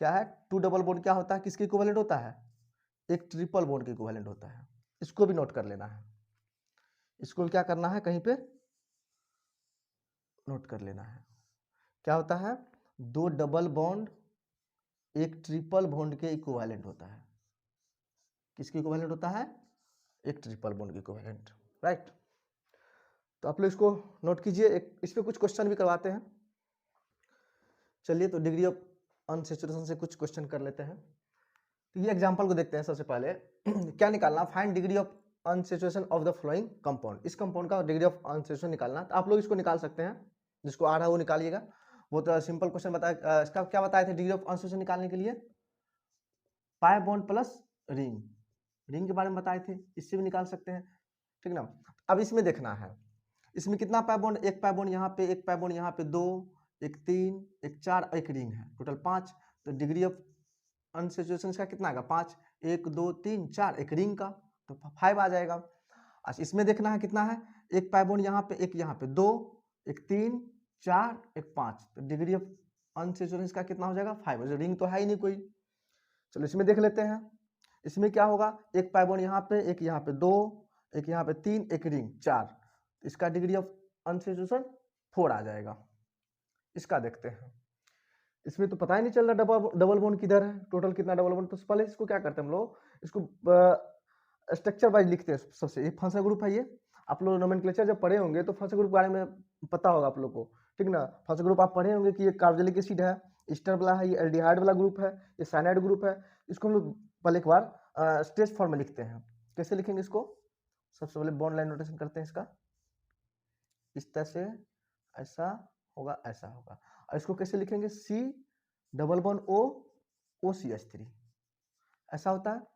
क्या है, टू डबल बॉन्ड क्या होता है, किसके इक्विवेलेंट होता है, एक ट्रिपल बॉन्ड के इक्विवेलेंट होता है। इसको भी नोट कर लेना है, इसको क्या करना है, कहीं पे नोट कर लेना है। क्या होता है, दो डबल बॉन्ड एक ट्रिपल बॉन्ड के इक्विवेलेंट होता है। किसके इक्विवेलेंट होता है, एक ट्रिपल बॉन्ड के इक्विवेलेंट, राइट। तो आप लोग इसको नोट कीजिए, एक इस पे कुछ क्वेश्चन भी करवाते हैं। चलिए तो डिग्री ऑफ अनसैचुरेशन से कुछ क्वेश्चन कर लेते हैं। तो ये एग्जांपल को देखते हैं। सबसे पहले क्या निकालना, find degree of unsaturation of the flowing compound. इस कंपाउंड का डिग्री ऑफ अनसैचुरेशन निकालना। तो आप लोग इसको निकाल सकते हैं, जिसको आ रहा है वो निकालिएगा। वो तो सिंपल क्वेश्चन बताया। इसका क्या बताए थे डिग्री ऑफ अनसैचुरेशन निकालने के लिए, pi bond plus ring, ring के बारे में बताए थे, इससे भी निकाल सकते हैं, ठीक ना। अब इसमें देखना है, इसमें कितना पाई बॉन्ड, एक पाई बॉन्ड यहाँ पे, एक पाई बॉन्ड यहाँ पे, दो, एक तीन, एक चार, एक रिंग है, टोटल 5। तो डिग्री ऑफ अनसैचुरेशन का कितना आएगा, 5, 1 2 3 4, एक रिंग का तो 5 आ जाएगा। अच्छा इसमें देखना है कितना है, एक पाई बॉन्ड यहाँ पे, एक यहाँ पे, दो, एक 3 4, एक 5, तो डिग्री ऑफ अनसैचुरेशन का कितना हो जाएगा, 5। रिंग तो है ही नहीं कोई। चलो इसमें देख लेते हैं, इसमें क्या होगा, एक पाई बॉन्ड यहाँ पे, एक यहाँ पे, दो, एक यहाँ पे 3, एक रिंग 4, इसका डिग्री ऑफ अनसैचुरेशन 4 आ जाएगा। इसका देखते हैं, इसमें तो पता ही नहीं चल रहा डबल बॉन्ड किधर है, टोटल कितना डबल बॉन्ड। तो पहले इसको क्या करते हैं हम लोग, इसको स्ट्रक्चर वाइज लिखते हैं। सबसे ये फंक्शनल ग्रुप है, ये आप लोग नोमेनक्लेचर जब पढ़े होंगे तो फंक्शनल ग्रुप के बारे में पता होगा आप लोग को, ठीक ना। फंक्शनल ग्रुप आप पढ़े होंगे कि ये कार्बोक्सिलिक एसिड है, ईस्टर वाला है, ये एल्डिहाइड वाला ग्रुप है, ये साइनाइड ग्रुप है। इसको हम लोग पहले एक बार स्ट्रेच फॉर्म में लिखते हैं। कैसे लिखेंगे इसको, सबसे पहले बॉन्ड लाइन नोटेशन करते हैं इसका, इस तरह से, ऐसा होगा, ऐसा होगा। और इसको कैसे लिखेंगे, C double bond O, O C H 3, ऐसा होता है।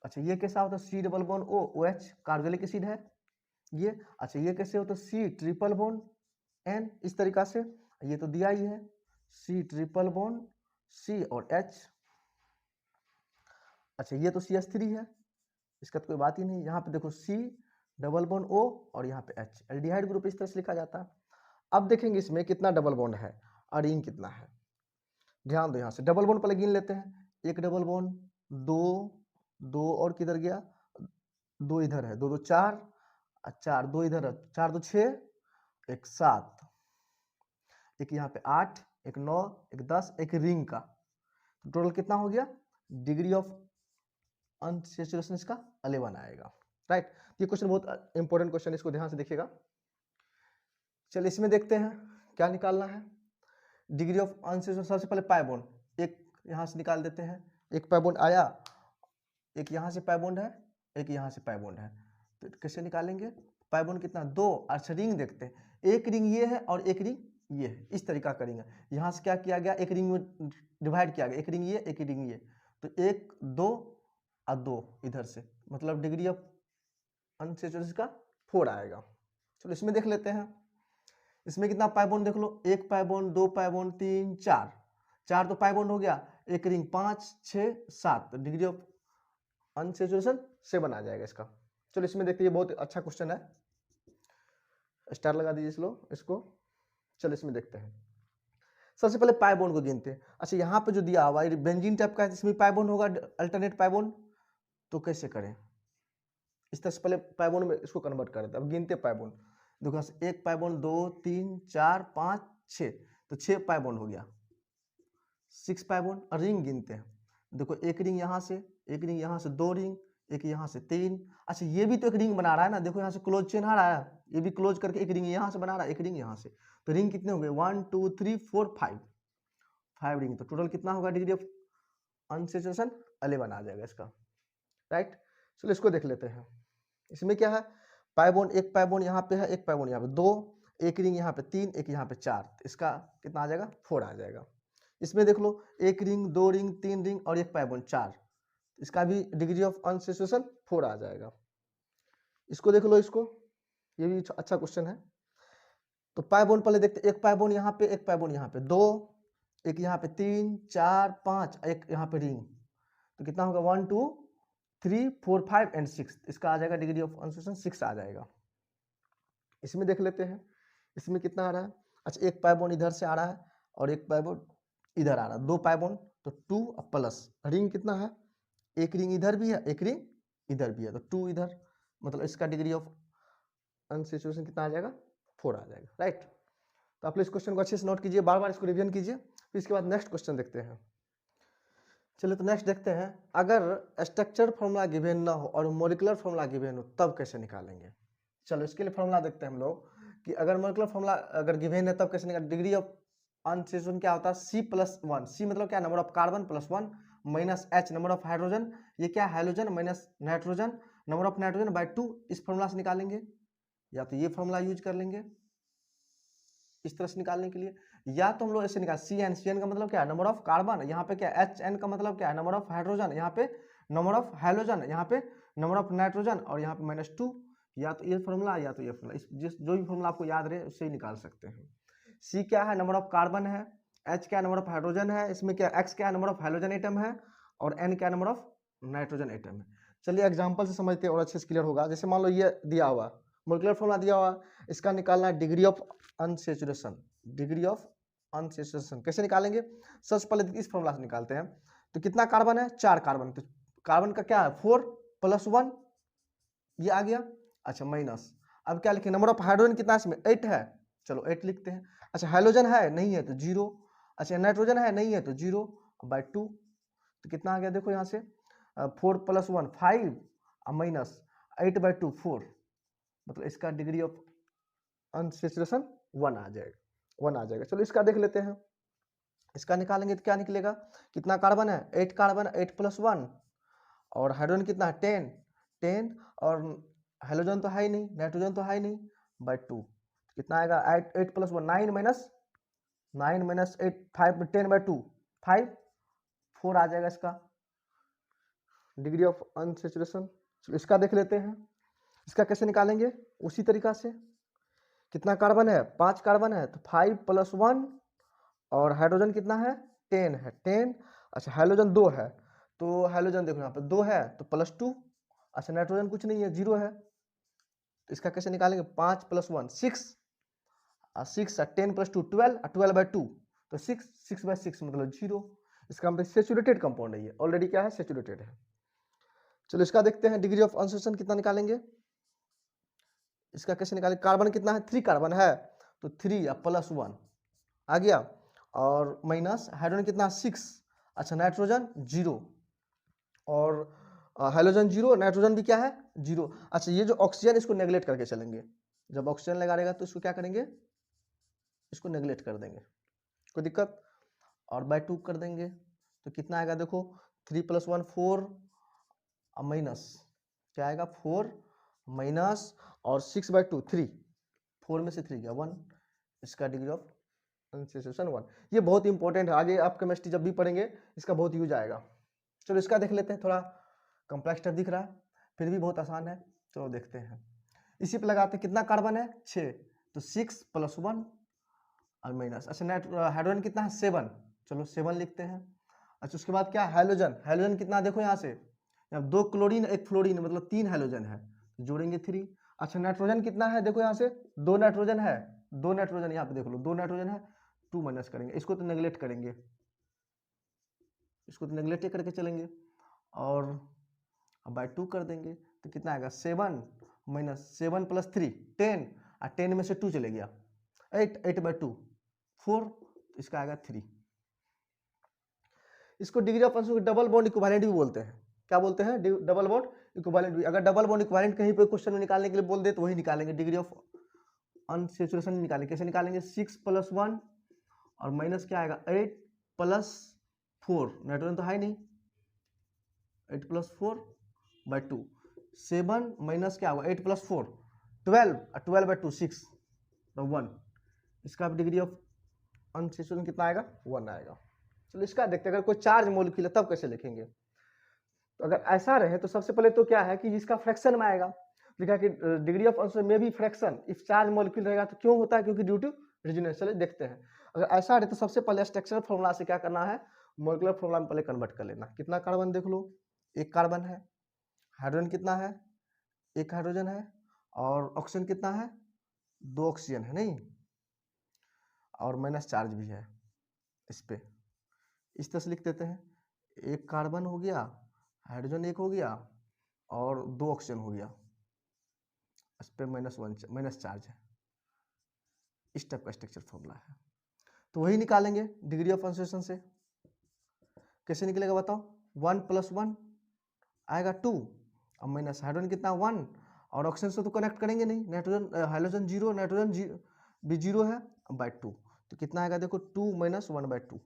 अच्छा ये कैसा होता है, C double bond O, O H carboxylic acid है ये। अच्छा ये कैसे होता है, सी ट्रिपल बॉन्ड एन, इस तरीका से, ये तो दिया ही है, सी ट्रिपल बॉन्ड सी और एच। अच्छा ये तो सी एच 3 है, इसका तो कोई बात ही नहीं। यहाँ पे देखो सी डबल बॉन्ड ओ और यहाँ पे एच, एल्डिहाइड ग्रुप इस तरह से लिखा जाता है। अब देखेंगे इसमें कितना डबल बॉन्ड है और रिंग कितना है। ध्यान दो, यहाँ से डबल बॉन्ड पहले गिन लेते हैं, एक डबल बॉन्ड, दो, दो और किधर गया, दो इधर है, दो दो चार, चार दो इधर है, चार दो 6, एक 7, एक यहाँ पे 8, एक 9, एक 10, एक रिंग का, तो टोटल कितना हो गया, डिग्री ऑफ अनसैचुरेशन इसका 11 आएगा, राइट। ये क्वेश्चन बहुत इंपॉर्टेंट क्वेश्चन है, इसको ध्यान से देखिएगा। चलिए इसमें देखते हैं क्या निकालना है, डिग्री ऑफ अनसैचुरेशन। सबसे पहले पाई बॉन्ड एक यहाँ से निकाल देते हैं, एक पाई बॉन्ड आया, एक यहाँ से पाई बॉन्ड है, एक यहाँ से पाई बॉन्ड है, तो कैसे निकालेंगे, पाई बॉन्ड कितना, 2। अच्छा रिंग देखते हैं, एक रिंग ये है और एक रिंग ये है, इस तरीका करेंगे। यहाँ से क्या किया गया, एक रिंग में डिवाइड किया गया, एक रिंग ये, एक रिंग ये, तो 1 2 और 2 इधर से, मतलब डिग्री ऑफ अनसैचुरेशन का 4 आएगा। चलो इसमें देख लेते हैं, इसमें कितना पाई बॉन्ड देख लो, एक पाई बॉन्ड, दो पाई बॉन्ड, 3 4, 4 तो पाई बॉन्ड हो गया, एक रिंग 5 6 7, तो डिग्री ऑफ अनसैचुरेशन 7 आ जाएगा इसका। चलो इसमें देखते हैं, ये बहुत अच्छा क्वेश्चन है, स्टार लगा दीजिए इसको। चलो इसमें देखते हैं, सबसे पहले पाई बॉन्ड को गिनते हैं। अच्छा यहाँ पे जो दिया हुआ है बेंजीन टाइप का है, इसमें पाई बॉन्ड होगा, अल्टरनेट पाई बॉन्ड, तो कैसे करें, इस तरह से पहले पाई बॉन्ड में इसको कन्वर्ट कर देते हैं। अब गिनते पाई बॉन्ड, देखो एक पाई बॉन्ड, 2 3 4 5 6, तो 6 पाई बॉन्ड हो गया, 6 पाई बॉन्ड। और रिंग गिनते हैं, देखो एक रिंग यहाँ से, एक रिंग यहाँ से, 2 रिंग, एक यहाँ से 3। अच्छा ये भी तो एक रिंग बना रहा है ना, देखो यहाँ से क्लोज चेन आ रहा है, ये भी क्लोज करके एक रिंग यहाँ से बना रहा है, एक रिंग यहाँ से, तो रिंग कितने हो गए, 1 2 3 4 5 रिंग, तो टोटल कितना होगा, डिग्री ऑफ अनसैचुरेशन 11 आ जाएगा इसका, राइट। चलो इसको देख लेते हैं, इसमें क्या है, पाई बॉन्ड, एक पाई बॉन्ड यहाँ पे है, एक पाई बॉन्ड यहाँ पे, 2, एक रिंग यहाँ पे 3, एक यहाँ पे 4, इसका कितना आ जाएगा, 4 आ जाएगा। इसमें देख लो, एक रिंग, 2 रिंग, 3 रिंग और एक पाई बॉन्ड 4, इसका भी डिग्री ऑफ अनसैचुरेशन 4 आ जाएगा। इसको देख लो, इसको, ये भी अच्छा क्वेश्चन है। तो पाई बॉन्ड पहले देखते, एक पाई बॉन्ड यहाँ पे, एक पाई बॉन्ड यहाँ पे, 2, एक यहाँ पे 3 4 5, एक यहाँ पे रिंग, तो कितना होगा, 1 2 3 4 5 एंड 6, इसका आ जाएगा डिग्री ऑफ अनसैचुरेशन 6 आ जाएगा। इसमें देख लेते हैं, इसमें कितना आ रहा है। अच्छा, एक पाई बॉन्ड इधर से आ रहा है और एक पाई बॉन्ड इधर आ रहा है, 2 पाई बॉन्ड, तो 2 प्लस रिंग कितना है, एक रिंग इधर भी है, एक रिंग इधर भी है, तो 2 इधर, मतलब इसका डिग्री ऑफ अनसैचुरेशन कितना आ जाएगा, 4 आ जाएगा, राइट। तो आप लोग इस क्वेश्चन को अच्छे से नोट कीजिए, बार बार इसको रिवीजन कीजिए, फिर इसके बाद नेक्स्ट क्वेश्चन देखते हैं। चलिए तो नेक्स्ट देखते हैं, अगर स्ट्रक्चर फॉर्मूला गिवन ना हो और मॉलिक्यूलर फॉर्मूला गिवन हो तब कैसे निकालेंगे। चलो इसके लिए फॉर्मूला देखते हैं हम लोग कि अगर मॉलिक्यूलर फॉर्मूला अगर गिवन है तब कैसे निकाल। डिग्री ऑफ अनसैचुरेशन क्या होता है, C+1, C मतलब क्या, number of carbon +1 minus H number of hydrogen, ये क्या hydrogen minus nitrogen, number of nitrogen by 2, इस फॉर्मूला से निकालेंगे, या तो ये फॉर्मूला यूज कर लेंगे इस तरह से निकालने के लिए, या तो हम लोग ऐसे निकाल CN का मतलब क्या है, नंबर ऑफ कार्बन, यहाँ पे क्या HN का मतलब क्या है, नंबर ऑफ हाइड्रोजन, यहाँ पे नंबर ऑफ हाइड्रोजन, यहाँ पे नंबर ऑफ नाइट्रोजन, और यहाँ पे -2, या तो ये फॉर्मूला या तो ये फॉर्मूला, जो भी फॉर्मूला आपको याद रहे उससे ही निकाल सकते हैं। C क्या है, नंबर ऑफ कार्बन है, H क्या नंबर ऑफ हाइड्रोजन है, इसमें क्या X क्या नंबर ऑफ हाइड्रोजन एटम है, और N क्या नंबर ऑफ नाइट्रोजन एटम है। चलिए एग्जांपल से समझते हैं और अच्छे से क्लियर होगा। जैसे मान लो ये दिया हुआ मॉलिक्यूलर फॉर्मूला दिया हुआ, इसका निकालना है degree of unsaturation. Degree of unsaturation कैसे निकालेंगे, सबसे पहले इस फॉर्मूला से निकालते हैं। तो कितना कार्बन है, 4 कार्बन, तो कार्बन का क्या है 4 + 1, ये आ गया। अच्छा माइनस, अब क्या लिखें, नंबर ऑफ हाइड्रोजन कितना इसमें 8 है, चलो 8 लिखते हैं। अच्छा हाइड्रोजन है, नहीं है तो 0, अच्छा नाइट्रोजन है, नहीं है तो 0 बाय 2, तो कितना आ गया देखो यहाँ से 4 + 1 5 माइनस 8 बाय 2 4, मतलब इसका डिग्री ऑफ अनसैचुरेशन 1 आ जाएगा, 1 आ जाएगा। चलो इसका देख लेते हैं, इसका निकालेंगे तो क्या निकलेगा, कितना कार्बन है 8 कार्बन, 8 + 1, और हाइड्रोजन कितना है 10, और हाइड्रोजन तो है ही नहीं, नाइट्रोजन तो है ही नहीं, बाय 2, कितना आएगा 8 + 1 9 माइनस 8 5 10 बाय 2 5 4 आ जाएगा इसका डिग्री ऑफ अनसैचुरेशन। चलो इसका देख लेते हैं, इसका कैसे निकालेंगे, उसी तरीका से। कितना कार्बन है 5 कार्बन है, तो 5 + 1, और हाइड्रोजन कितना है 10 है 10, अच्छा हाइड्रोजन 2 है, तो हाइड्रोजन देखो यहाँ पे 2 है तो +2, अच्छा नाइट्रोजन कुछ नहीं है 0 है, तो इसका कैसे निकालेंगे 5 + 1 6, 6 10 + 2 12, 12 बाय 2, तो 6 बाय 6 मतलब 0, इसका मतलब सेचुरेटेड कंपाउंड है, ये ऑलरेडी क्या है सेचुरेटेड है। चलो इसका देखते हैं, डिग्री ऑफ अनसैचुरेशन कितना निकालेंगे, इसका कैसे निकालेंगे, कार्बन कितना है 3 कार्बन है, तो 3 या +1 आ गया, और माइनस हाइड्रोजन कितना 6, अच्छा नाइट्रोजन 0, और हाइड्रोजन 0, नाइट्रोजन भी क्या है 0। अच्छा ये जो ऑक्सीजन इसको नेगलेक्ट करके चलेंगे, जब ऑक्सीजन लगा रहेगा तो इसको क्या करेंगे, इसको नेगलेक्ट कर देंगे, कोई दिक्कत, और बाय 2 कर देंगे, तो कितना आएगा देखो 3 + 1 4, माइनस क्या आएगा 4 माइनस, और 6 बाय 2 3, 4 में से 3 गया 1, इसका डिग्री ऑफ अनसैचुरेशन 1। ये बहुत इंपॉर्टेंट है, आगे आप केमिस्ट्री जब भी पढ़ेंगे इसका बहुत यूज आएगा। चलो इसका देख लेते हैं, थोड़ा कॉम्प्लेक्स दिख रहा है फिर भी बहुत आसान है, चलो देखते हैं। इसी पे लगाते हैं, कितना कार्बन है 6, तो 6 + 1 और माइनस, अच्छा हाइड्रोजन कितना है 7, चलो 7 लिखते हैं। अच्छा उसके बाद क्या हाइड्रोजन, हाइड्रोजन कितना देखो यहाँ से, यहाँ 2 क्लोरीन 1 फ्लोरीन, मतलब 3 हाइड्रोजन है, जोड़ेंगे 3। अच्छा नाइट्रोजन कितना है देखो यहाँ से 2 नाइट्रोजन है, 2 नाइट्रोजन यहाँ पे देख लो 2 नाइट्रोजन है, 2 माइनस करेंगे, इसको तो नेगलेक्ट करेंगे, इसको तो नेगलेक्ट करके चलेंगे, और बाय 2 कर देंगे, तो कितना आएगा 7 माइनस 7 + 3 10, और 10 में से 2 चले गया 8, 8 बाय 2 4, तो इसका आएगा 3। इसको degree of unsaturation double bond equivalent भी बोलते हैं, क्या बोलते हैं डबल बॉन्ड इक्विवेलेंट भी। अगर डबल बॉन्ड इक्विवेलेंट कहीं पे क्वेश्चन में निकालने के लिए बोल दे तो वही निकालेंगे, डिग्री ऑफ अनसैचुरेशन निकालेंगे, कैसे निकालेंगे 6 + 1, और माइनस क्या आएगा 8 + 4, नाइट्रोजन तो है नहीं, 8 + 4 बाय 2, 7 माइनस क्या होगा 8 + 4 12, 12 बाय 2 6, तो 1, इसका डिग्री ऑफ अनसैचुरेशन कितना आएगा 1 आएगा। चलो इसका देखते हैं, अगर कोई चार्ज मॉलिक्यूल है तब कैसे लिखेंगे। तो अगर ऐसा रहे तो सबसे पहले तो क्या है कि इसका फ्रैक्शन में आएगा, लिखा कि डिग्री ऑफ अनसैचुरेशन में भी फ्रैक्शन इफ चार्ज मॉलिक्यूल रहेगा, तो क्यों होता है, क्योंकि ड्यू टू रेजोनेंस। चलिए देखते हैं, अगर ऐसा रहे तो सबसे पहले स्ट्रक्चरल फॉर्मूला से क्या करना है, मॉलिक्यूलर फॉर्मूला में पहले कन्वर्ट कर लेना। कितना कार्बन देख लो, 1 कार्बन है, हाइड्रोजन कितना है 1 हाइड्रोजन है, और ऑक्सीजन कितना है 2 ऑक्सीजन है नहीं, और माइनस चार्ज भी है इस पे। इस तरह से लिख देते हैं, एक कार्बन हो गया, हाइड्रोजन एक हो गया, और 2 ऑक्सीजन हो गया, इस पे -1 माइनस चार्ज है। इस टाइप का स्ट्रक्चर फॉर्मूला है। तो वही निकालेंगे डिग्री ऑफ कंसंट्रेशन से। कैसे निकलेगा बताओ? 1 + 1 आएगा 2, और माइनस हाइड्रोजन कितना 1, और ऑक्सीजन से तो कनेक्ट करेंगे नहीं, नाइट्रोजन हाइड्रोजन 0, नाइट्रोजन भी 0 है, बाय 2। तो कितना आएगा देखो, 2 - 1/2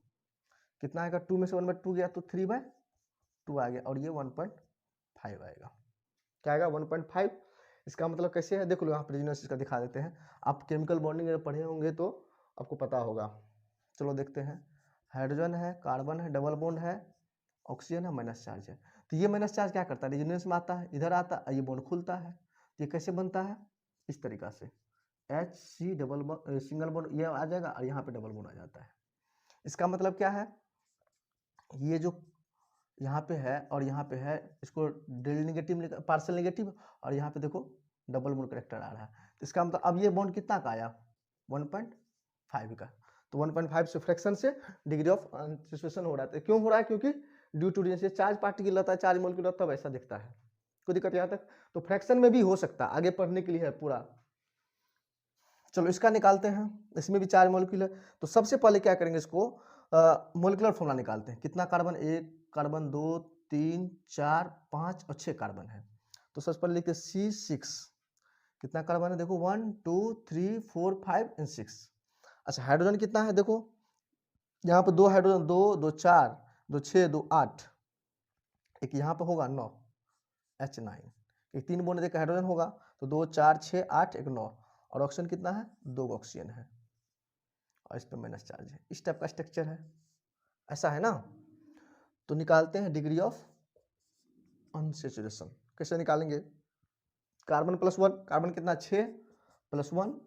कितना आएगा? 2 में से 1/2 गया तो 3/2 आ गया, और ये 1.5 आएगा। क्या आएगा? 1.5। इसका मतलब कैसे है देख लो, यहाँ पर इसका दिखा देते हैं। आप केमिकल बॉन्डिंग अगर पढ़े होंगे तो आपको पता होगा। चलो देखते हैं, हाइड्रोजन है, कार्बन है, डबल बॉन्ड है, ऑक्सीजन है, माइनस चार्ज है। तो ये माइनस चार्ज क्या करता है? रेजोनेंस में आता है, इधर आता है, ये बॉन्ड खुलता है। तो ये कैसे बनता है? इस तरीका से HC double bond, single bond ये आ जाएगा, और यहाँ पे डबल बॉन्ड आ जाता है। इसका मतलब क्या है? ये जो यहाँ पे है और यहाँ पे है, इसको डेल नेगेटिव, पार्शियल नेगेटिव, और यहाँ पे देखो डबल बॉन्ड करेक्टर आ रहा है। तो इसका मतलब अब ये बॉन्ड कितना का आया? 1.5 का। तो 1.5 से फ्रैक्शन से डिग्री ऑफ कंसंट्रेशन हो रहा है। क्यों हो रहा है? क्योंकि ड्यू टू जैसे चार्ज पार्टिकल रहता है, चार्ज मॉलिक्यूल तब ऐसा दिखता है। कोई दिक्कत यहाँ तक? तो फ्रैक्शन में भी हो सकता है, आगे पढ़ने के लिए है पूरा। चलो इसका निकालते हैं, इसमें भी चार्ज मॉलिक्यूल है। तो सबसे पहले क्या करेंगे, इसको मॉलिक्यूलर फॉर्मूला निकालते हैं। कितना कार्बन? 1 कार्बन, 2 3 4 5 और 6 कार्बन है। तो सबसे पहले लिखते हैं C6। कितना कार्बन है देखो? 1 2 3 4 5 और 6। अच्छा हाइड्रोजन कितना है देखो, यहाँ पर 2 हाइड्रोजन, 2 2 4 2 6 2 8, एक यहाँ पे होगा 9 H9। एक 3 बॉन्ड एक हाइड्रोजन होगा, तो 2 4 6 8 1 9, और ऑक्सीजन कितना है? 2 ऑक्सीजन है, और इस पर माइनस चार्ज है। इस टाइप का स्ट्रक्चर है, ऐसा है ना। तो निकालते हैं डिग्री ऑफ अनसैचुरेशन। कैसे निकालेंगे? कार्बन +1, कार्बन कितना? 6 + 1,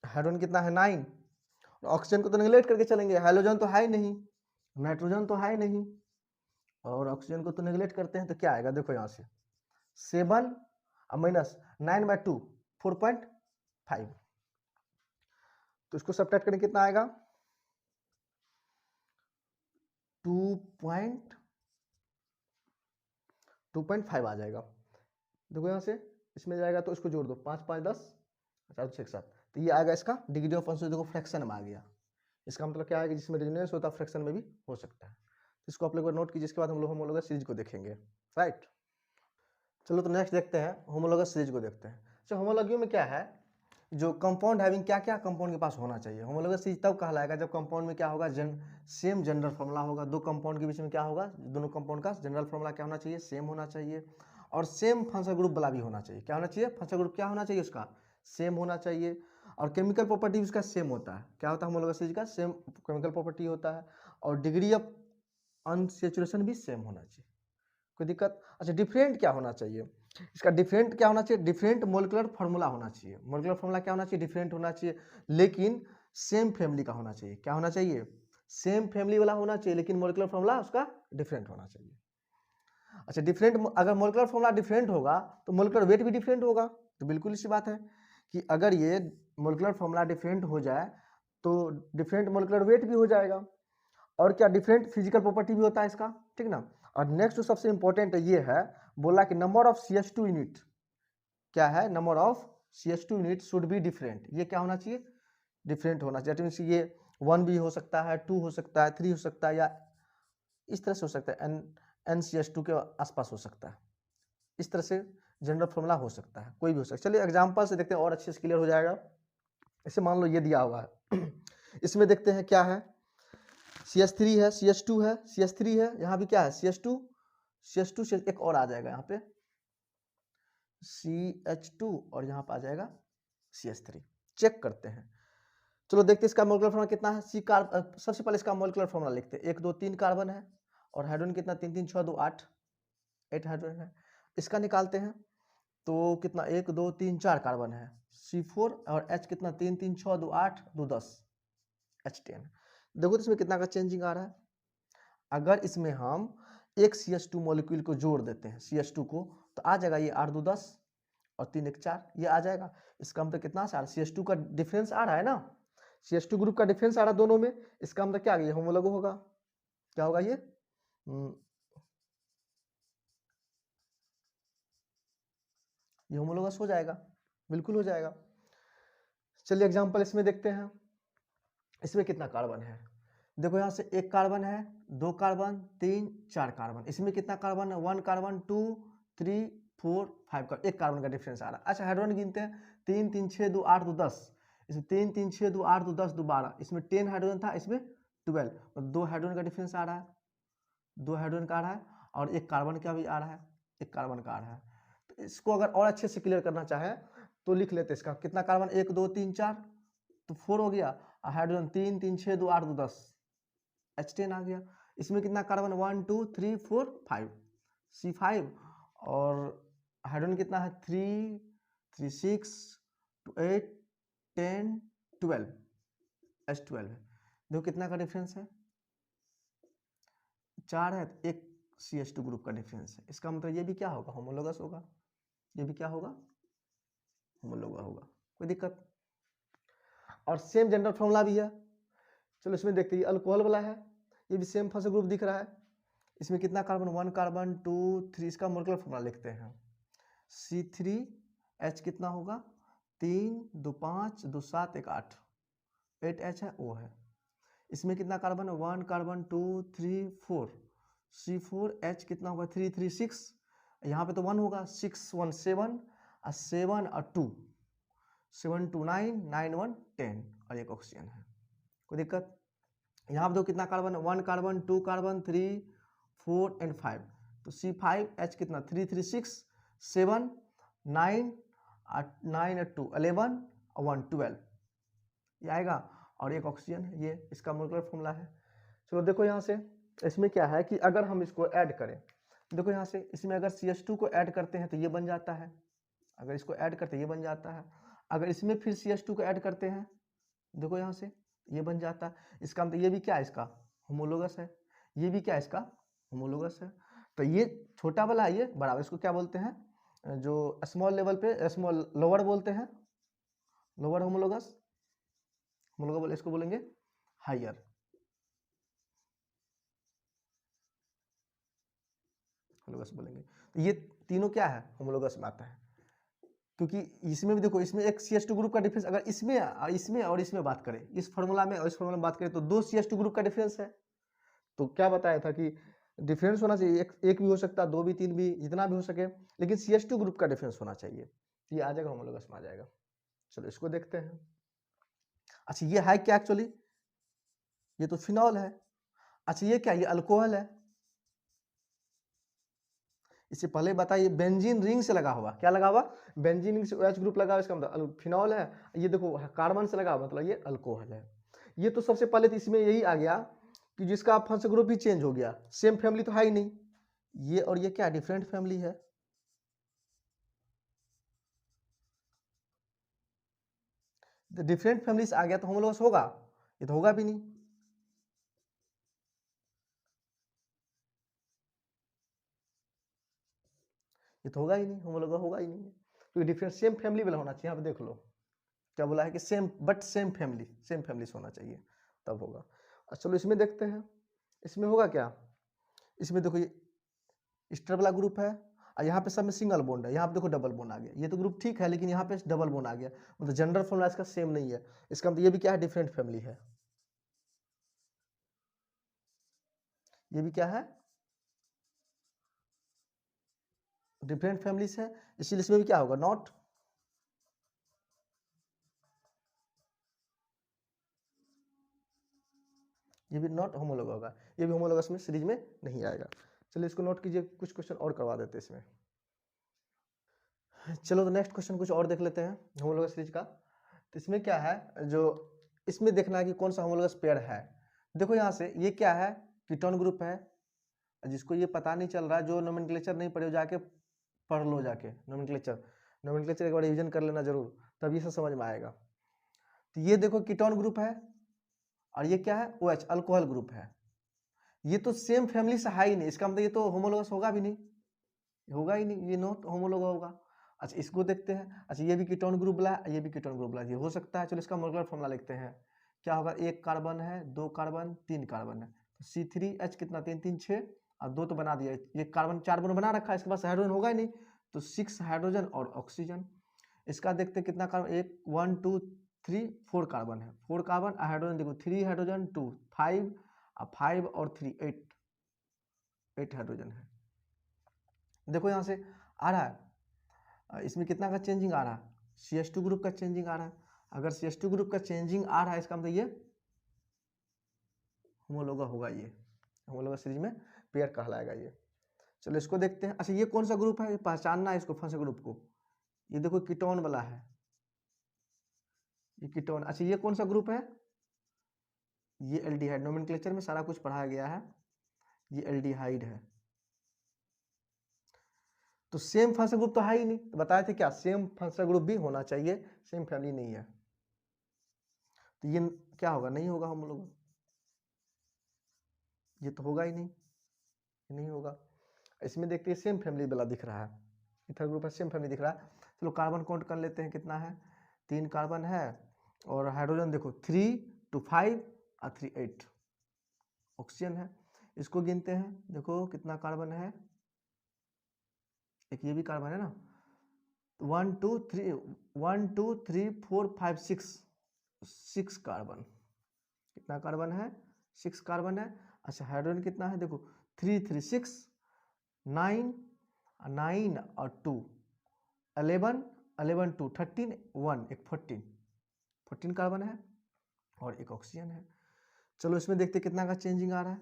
हाइड्रोजन कितना है? 9। ऑक्सीजन को तो निगलेक्ट करके चलेंगे, हाइड्रोजन तो है ही नहीं, नाइट्रोजन तो है ही नहीं, और ऑक्सीजन को तो निगलेक्ट करते हैं। तो क्या आएगा देखो, यहाँ से 7 माइनस 9/2 4.5। तो इसको सब्ट्रैक्ट करें, कितना आएगा? 2.5 आ जाएगा। देखो यहाँ से इसमें जाएगा, तो इसको जोड़ दो, 5 5 10 4 6 7। तो ये आएगा इसका डिग्री ऑफ कंसंट्रेशन। देखो फ्रैक्शन में आ गया। इसका मतलब क्या है कि जिसमें रेजोनेंस होता है फ्रैक्शन में भी हो सकता है। इसको आप लोग नोट कीजिए, इसके बाद हम लोग होमोलॉगस सीरीज को देखेंगे, राइट। चलो तो नेक्स्ट देखते हैं, होमोलॉगस सीरीज को देखते हैं। अच्छा होमोलॉगी में क्या है, जो कंपाउंड हैविंग, क्या क्या कंपाउंड के पास होना चाहिए। होमोलॉगस सीरीज तब कहलाएगा जब कंपाउंड में क्या होगा, सेम जनरल फॉर्मूला होगा। दो कंपाउंड के बीच में क्या होगा, दोनों कंपाउंड का जनरल फॉर्मूला क्या होना चाहिए? सेम होना चाहिए, और सेम फंक्शनल ग्रुप वाला भी होना चाहिए। क्या होना चाहिए? फंक्शनल ग्रुप क्या होना चाहिए उसका? सेम होना चाहिए। और केमिकल प्रॉपर्टी उसका सेम होता है। क्या होता है? होमोलॉगस सीरीज का सेम केमिकल प्रॉपर्टी होता है, और डिग्री ऑफ अनसैचुरेशन भी सेम होना चाहिए। कोई दिक्कत? अच्छा डिफरेंट क्या होना चाहिए इसका? डिफरेंट क्या होना चाहिए? डिफरेंट मोलिकुलर फार्मूला होना चाहिए। मोलिकुलर फार्मूला क्या होना चाहिए? डिफरेंट होना चाहिए, लेकिन सेम फैमिली का होना चाहिए। क्या होना चाहिए? सेम फैमिली वाला होना चाहिए, लेकिन मोलिकुलर फार्मूला उसका डिफरेंट होना चाहिए। अच्छा डिफरेंट, अगर मोलिकुलर फार्मूला डिफरेंट होगा तो मोलिकुलर वेट भी डिफरेंट होगा। तो बिल्कुल इसी बात है कि अगर ये मोलिकुलर फार्मूला डिफरेंट हो जाए तो डिफरेंट मोलिकुलर वेट भी हो जाएगा, और क्या डिफरेंट फिजिकल प्रॉपर्टी भी होता है इसका, ठीक ना। और नेक्स्ट जो सबसे इंपॉर्टेंट ये है, बोला कि नंबर ऑफ CH2 यूनिट क्या है? Number of CH2 unit should be different. ये क्या होना चाहिए? डिफरेंट होना चाहिए। मीन्स ये 1 भी हो सकता है, 2 हो सकता है, 3 हो सकता है, या इस तरह से हो सकता है, NCH2 के आसपास हो सकता है। इस तरह से जनरल फॉर्मूला हो सकता है, कोई भी हो सकता है। चलिए एग्जाम्पल से देखते हैं और अच्छे से क्लियर हो जाएगा। इसे मान लो ये दिया हुआ है इसमें देखते हैं क्या है, CH3 है, CH2 है, CH3 है, यहाँ भी क्या है? CH2 से एक और आ जाएगा यहाँ पे CH2, और यहाँ पे आ जाएगा CH3। चेक करते हैं। चलो देखते हैं इसका मोलिकुलर फॉर्मूला कितना है। सबसे पहले इसका मोलिकुलर फॉर्मूला लिखते हैं। 1 2 3 कार्बन है, और हाइड्रोजन कितना? 3 3 6 2 8 हाइड्रोजन है। इसका निकालते हैं, तो कितना? 1 2 3 4 कार्बन है, C4, और H कितना? 3 3 6 2 8 2 10 H10। देखो तो इसमें कितना का चेंजिंग आ रहा है। अगर इसमें हम एक CH2 मॉलिक्यूल को जोड़ देते हैं, CH2 को, तो आ जाएगा ये 8 2 10, और 3 1 4, ये आ जाएगा। इसका मतलब कितना आ रहा है, CH2 का डिफरेंस आ रहा है ना, CH2 ग्रुप का डिफरेंस आ रहा है दोनों में, इसका मतलब क्या आ गया, होमोलॉग होगा। क्या होगा ये, ये होमोलॉगस हो जाएगा, बिल्कुल हो जाएगा। चलिए एग्जांपल इसमें देखते हैं। इसमें कितना कार्बन है, देखो यहाँ से एक कार्बन है, 2 कार्बन, 3 4 कार्बन। इसमें कितना कार्बन है, 1 कार्बन, 2 3 4 5 का, एक कार्बन का डिफरेंस आ रहा है। अच्छा हाइड्रोजन गिनते हैं, 3 3 6 2 8 2 10, इसमें 3 3 6 2 8 2 10 2 12, इसमें 10 हाइड्रोजन था, इसमें 12, और 2 हाइड्रोजन का डिफरेंस आ रहा है, 2 हाइड्रोजन का आ रहा है, और एक कार्बन का भी आ रहा है, एक कार्बन का आ रहा है। तो इसको अगर और अच्छे से क्लियर करना चाहे तो लिख लेते, इसका कितना कार्बन, 1 2 3 4, तो 4 हो गया, हाइड्रोजन 3 3 6 2 8 2 10, H10 आ गया। इसमें कितना कार्बन, 1 2 3 4 5, C5, और हाइड्रोजन कितना है, 3 3 6 8 10 12, H12 है। देखो कितना का डिफरेंस है, 4 है, एक CH2 ग्रुप का डिफरेंस है। इसका मतलब ये भी क्या होगा, होमोलोगस होगा, ये भी क्या होगा, होमोलोगस होगा, कोई दिक्कत। और सेम जेंडर फॉर्मूला भी है, चलो इसमें देखते हैं, अल्कोहल वाला है, ये भी सेम फर्स्ट ग्रुप दिख रहा है। इसमें कितना कार्बन, 1 कार्बन 2 3, इसका मोलेकुलर फॉर्मूला लिखते हैं, C3H कितना होगा, 3 2 5 2 7 1 8, 8H है, O है। इसमें कितना कार्बन है, 1 कार्बन 2 3 4, C4H कितना होगा, 3 3 6, यहाँ पे तो 1 होगा, 6 1 7, और 7 और 2, 7 2 9 9 1 10, और एक ऑक्सीजन है, कोई दिक्कत। यहाँ पे दो कितना कार्बन है, 1 कार्बन 2 कार्बन 3 4 एंड 5, तो C5H कितना, 3 3 6 7 9 9 2 11 और 1 12, ये आएगा, और एक ऑक्सीजन है, ये इसका मोलेकुलर फॉर्मूला है। चलो देखो यहाँ से, इसमें क्या है कि अगर हम इसको ऐड करें, देखो यहाँ से, इसमें अगर CH2 को ऐड करते हैं तो ये बन जाता है, अगर इसको ऐड करते हैं ये बन जाता है, अगर इसमें फिर CH2 को ऐड करते हैं, देखो यहाँ से ये बन जाता है। इसका मतलब ये भी क्या है, इसका होमोलोगस है, ये भी क्या है, इसका होमोलोगस है। तो ये छोटा वाला है, ये बड़ा, इसको क्या बोलते हैं, जो स्मॉल लेवल पे, स्मॉल लोअर बोलते हैं, लोअर होमोलोगस, होमोलोगस इसको बोलेंगे हायर, होमोलोगस बोलेंगे। तो ये तीनों क्या है, होमोलोगस में आता है, क्योंकि इसमें भी देखो, इसमें एक CH2 ग्रुप का डिफरेंस, अगर इसमें और इसमें बात करें, इस फार्मूला में और इस फार्मूला में बात करें, तो 2 CH2 ग्रुप का डिफरेंस है। तो क्या बताया था कि डिफरेंस होना चाहिए, एक भी हो सकता है, 2 भी 3 भी, जितना भी हो सके, लेकिन CH2 ग्रुप का डिफरेंस होना चाहिए, ये आ जाएगा, होमोलोगस में आ जाएगा। चलो इसको देखते हैं। अच्छा ये है क्या एक्चुअली, ये तो फिनॉल है। अच्छा ये क्या, ये अल्कोहल है। इससे पहले बताइए, बेंजीन रिंग से लगा हुआ, क्या लगा हुआ, बेंजीन रिंग से OH ग्रुप लगा हुआ, इसका मतलब फिनॉल है। ये देखो कार्बन से लगा हुआ, मतलब ये अल्कोहल है। ये तो सबसे पहले तो इसमें यही आ गया कि जिसका फर्स्ट ग्रुप ही चेंज हो गया, सेम फैमिली तो है ही नहीं, ये और ये क्या डिफरेंट फैमिली है। डिफरेंट फैमिली से आ गया तो होमोलोगस होगा, ये तो होगा भी नहीं, ये तो होगा ही नहीं, होमोलोगस होगा ही नहीं, क्योंकि डिफरेंट सेम फैमिली वाला होना चाहिए। यहाँ पे देख लो क्या बोला है कि same, but same family, same family से होना चाहिए, तब होगा। चलो इसमें देखते हैं, इसमें होगा क्या, इसमें देखो ये स्टर वाला ग्रुप है, और यहाँ पे सब में सिंगल बॉन्ड है, यहाँ पे देखो डबल बॉन्ड आ गया, ये तो ग्रुप ठीक है, लेकिन यहाँ पे डबल बॉन्ड आ गया, मतलब जनरल फॉर्मूला इसका सेम नहीं है। इसका मतलब ये भी क्या है, डिफरेंट फैमिली है, ये भी क्या है, डिफरेंट फैमिलीज है, इसीलिए इसमें भी क्या होगा, नॉट, ये भी नॉट होमोलोगस होगा, ये भी होमोलोगस में सीरीज में नहीं आएगा। चलिए इसको नोट कीजिए, कुछ क्वेश्चन और करवा देते हैं इसमें। चलो तो नेक्स्ट क्वेश्चन कुछ और देख लेते हैं होमोलोगस सीरीज का। तो इसमें क्या है, जो इसमें देखना है कि कौन सा होमोलोगस पेयर है। देखो यहाँ से ये क्या है, कीटोन ग्रुप है, जिसको ये पता नहीं चल रहा, जो नोमेनक्लेचर नहीं पढ़े जाके पढ़ लो, जाके नोमेनक्लेचर, नोमेनक्लेचर एक बार रिवीजन कर लेना जरूर, तब ये सब समझ में आएगा। तो ये देखो कीटोन ग्रुप है, और ये क्या है, OH अल्कोहल ग्रुप है। ये तो सेम फैमिली से है ही नहीं, इसका मतलब ये तो होमोलोगस होगा भी नहीं, होगा ही नहीं, ये नॉट होमोलोगस होगा। अच्छा इसको देखते हैं। अच्छा ये भी कीटोन ग्रुप वाला है, ये भी कीटोन ग्रुप वाला है, ये हो सकता है। चलो इसका मोलकुलर फॉर्मूला लिखते हैं। क्या होगा, एक कार्बन है, दो कार्बन, तीन कार्बन है, तो C3H कितना, 3 3 6 और 2 तो बना दिया। ये कार्बन 4 बॉन्ड बना रखा है, इसके पास हाइड्रोजन होगा ही नहीं, तो 6 हाइड्रोजन और ऑक्सीजन। इसका देखते कितना कार्बन, 1 1 2 3 4 कार्बन है, 4 कार्बन, हाइड्रोजन देखो 3 हाइड्रोजन 2 5 और 5 और 3 8 हाइड्रोजन है। देखो यहाँ से आ रहा है, इसमें कितना का चेंजिंग आ रहा है, CH2 ग्रुप का चेंजिंग आ रहा है। अगर CH2 ग्रुप का चेंजिंग आ रहा है, इसका मतलब ये होमोलोगा होगा, ये होमोलोगा सीरीज में पेयर कहलाएगा ये। चलो इसको देखते हैं। अच्छा ये कौन सा ग्रुप है, पहचानना है इसको, फर्स्ट ग्रुप को। ये देखो कीटोन वाला है, ये कीटोन। अच्छा ये कौन सा ग्रुप है, ये एल्डिहाइड। नोमेनक्लेचर में सारा कुछ पढ़ाया गया है, ये एल्डिहाइड है। तो सेम फंक्शनल ग्रुप तो है ही नहीं, तो बताए थे क्या, सेम फंक्शनल ग्रुप भी होना चाहिए, सेम फैमिली नहीं है, तो ये क्या होगा, नहीं होगा हम लोग, ये तो होगा ही नहीं, नहीं होगा। इसमें देखते हैं सेम फैमिली वाला दिख रहा है, इथर ग्रुप है, सेम फैमिली दिख रहा है। चलो कार्बन काउंट कर लेते हैं, कितना है, 3 कार्बन है, और हाइड्रोजन देखो 3 2 5 और 3 8 ऑक्सीजन है। इसको गिनते हैं, देखो कितना कार्बन है, एक ये भी कार्बन है ना, 1 2 3 1 2 3 4 5 6 कार्बन, कितना कार्बन है, 6 कार्बन है। अच्छा हाइड्रोजन कितना है, देखो 3 3 6 9 9 और 2 11 11 2 13 1 एक 14 कार्बन है और एक ऑक्सीजन है। चलो इसमें देखते कितना का चेंजिंग आ रहा है।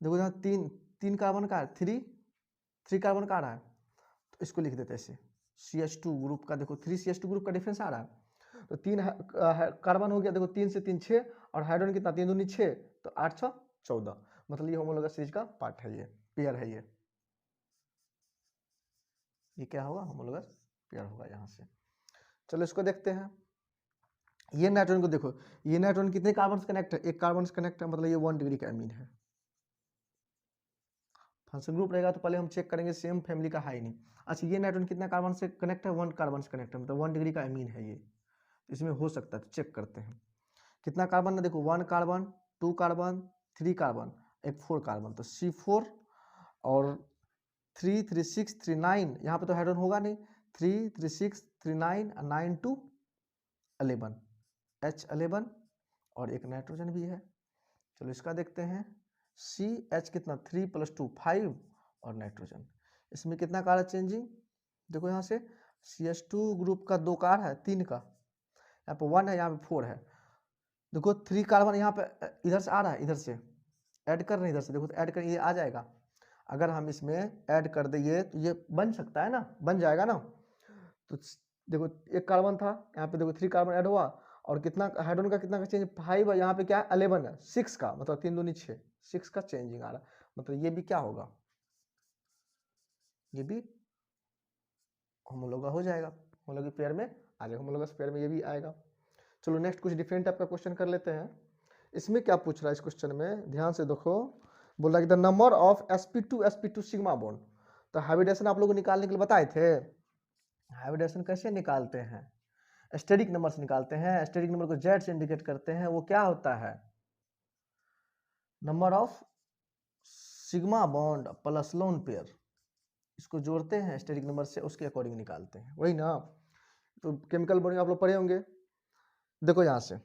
देखो यहाँ तीन कार्बन का, थ्री कार्बन का आ रहा है, तो इसको लिख देते हैं ऐसे, CH2 ग्रुप का देखो 3 CH2 ग्रुप का डिफरेंस आ रहा है, तो 3 कार्बन हो गया, देखो 3 से 3 6 और हाइड्रोजन कितना, 3 दूनी 6 तो 8 6 14, मतलब ये होमोलोगस सीरीज का पार्ट है, ये पेयर है, ये क्या होगा, होमोलोगस पेयर होगा यहाँ से। चलो इसको देखते हैं। ये नाइट्रोजन को देखो, ये नाइट्रोजन कितने कार्बन से कनेक्ट है, एक कार्बन से कनेक्ट है, मतलब ये 1 डिग्री का अमीन है। फंक्शनल ग्रुप रहेगा तो पहले हम चेक करेंगे सेम फैमिली का है ही नहीं। अच्छा ये नाइट्रोजन कितना कार्बन से कनेक्ट है, 1 कार्बन से कनेक्ट है, मतलब 1 डिग्री का अमीन है ये, इसमें हो सकता है, तो चेक करते हैं कितना कार्बन है। देखो 1 कार्बन 2 कार्बन 3 कार्बन एक 4 कार्बन, तो C4 और 3 3 6 3 9, यहाँ पे तो हाइड्रोजन होगा नहीं, 3 3 6 3 9 9 2 11 H11 और एक नाइट्रोजन भी है। चलो इसका देखते हैं, CH कितना 3 + 2 5 और नाइट्रोजन, इसमें कितना कार्बन चेंजिंग, देखो यहाँ से CH2 ग्रुप का 2 कार है, 3 का, यहाँ पे 1 है, यहाँ पे 4 है। देखो 3 कार्बन यहाँ पे इधर से आ रहा है, इधर से ऐड कर रहे हैं, इधर से देखो तो ऐड कर, ये आ जाएगा। अगर हम इसमें ऐड कर देंगे तो ये बन सकता है ना, बन जाएगा ना। तो देखो एक कार्बन था, यहाँ पे देखो 3 कार्बन ऐड हुआ, और कितना हाइड्रोजन का कितना का चेंज, 5 है, यहाँ पे क्या है 11 है, 6 का, मतलब 3 दूनी 6 6 का चेंजिंग आ रहा है, मतलब ये भी क्या होगा, ये भी होमोलोगा हो जाएगा, होमोलोगी पेयर में आ जाएगा, होमोलोगस पेयर में ये भी आएगा। चलो नेक्स्ट कुछ डिफरेंट टाइप का क्वेश्चन कर लेते हैं। इसमें क्या पूछ रहा है, इस क्वेश्चन में ध्यान से देखो, बोल रहा है कि the number of sp2 sigma bond. तो हाइब्रिडेशन आप लोग को निकालने के लिए बताए थे, हाइब्रिडेशन कैसे निकालते हैं, स्टेरिक नंबर से निकालते हैं, स्टेरिक नंबर को जेड से इंडिकेट करते हैं, वो क्या होता है, number of sigma bond plus lone pair, इसको जोड़ते हैं स्टेरिक नंबर से, उसके अकॉर्डिंग निकालते हैं, वही ना। तो केमिकल बॉन्डिंग आप लोग पढ़े होंगे। देखो यहाँ से,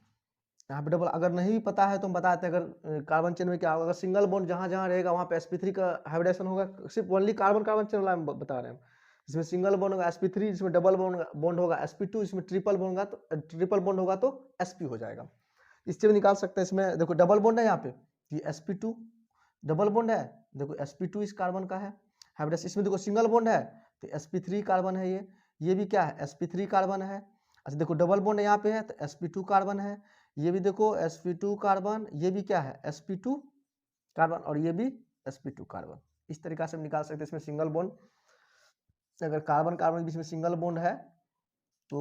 यहाँ पे डबल, अगर नहीं भी पता है तो हम बताते हैं, अगर कार्बन चेन में क्या होगा, अगर सिंगल बॉन्ड जहाँ जहाँ रहेगा वहाँ पे sp3 का हाइब्रिडेशन होगा, सिर्फ ओनली कार्बन कार्बन चेन वाला हम बता रहे हैं। इसमें सिंगल बॉन्ड होगा sp3, इसमें डबल बॉन्ड होगा sp2, इसमें ट्रिपल बॉन्ड होगा तो sp हो जाएगा। इससे भी निकाल सकते हैं। इसमें देखो डबल बॉन्ड है, यहाँ पे ये sp2 डबल बॉन्ड है, देखो sp2 इस कार्बन का है हाइब्रिडेशन। इसमें देखो सिंगल बॉन्ड है तो sp3 कार्बन है, ये भी क्या है, sp3 कार्बन है। अच्छा देखो डबल बॉन्ड यहाँ पे है तो sp2 कार्बन है, ये भी देखो sp2 कार्बन, ये भी क्या है sp2 कार्बन, और ये भी sp2 कार्बन। इस तरीका से हम निकाल सकते हैं। इसमें सिंगल बॉन्ड, अगर कार्बन कार्बन के बीच में सिंगल बॉन्ड है तो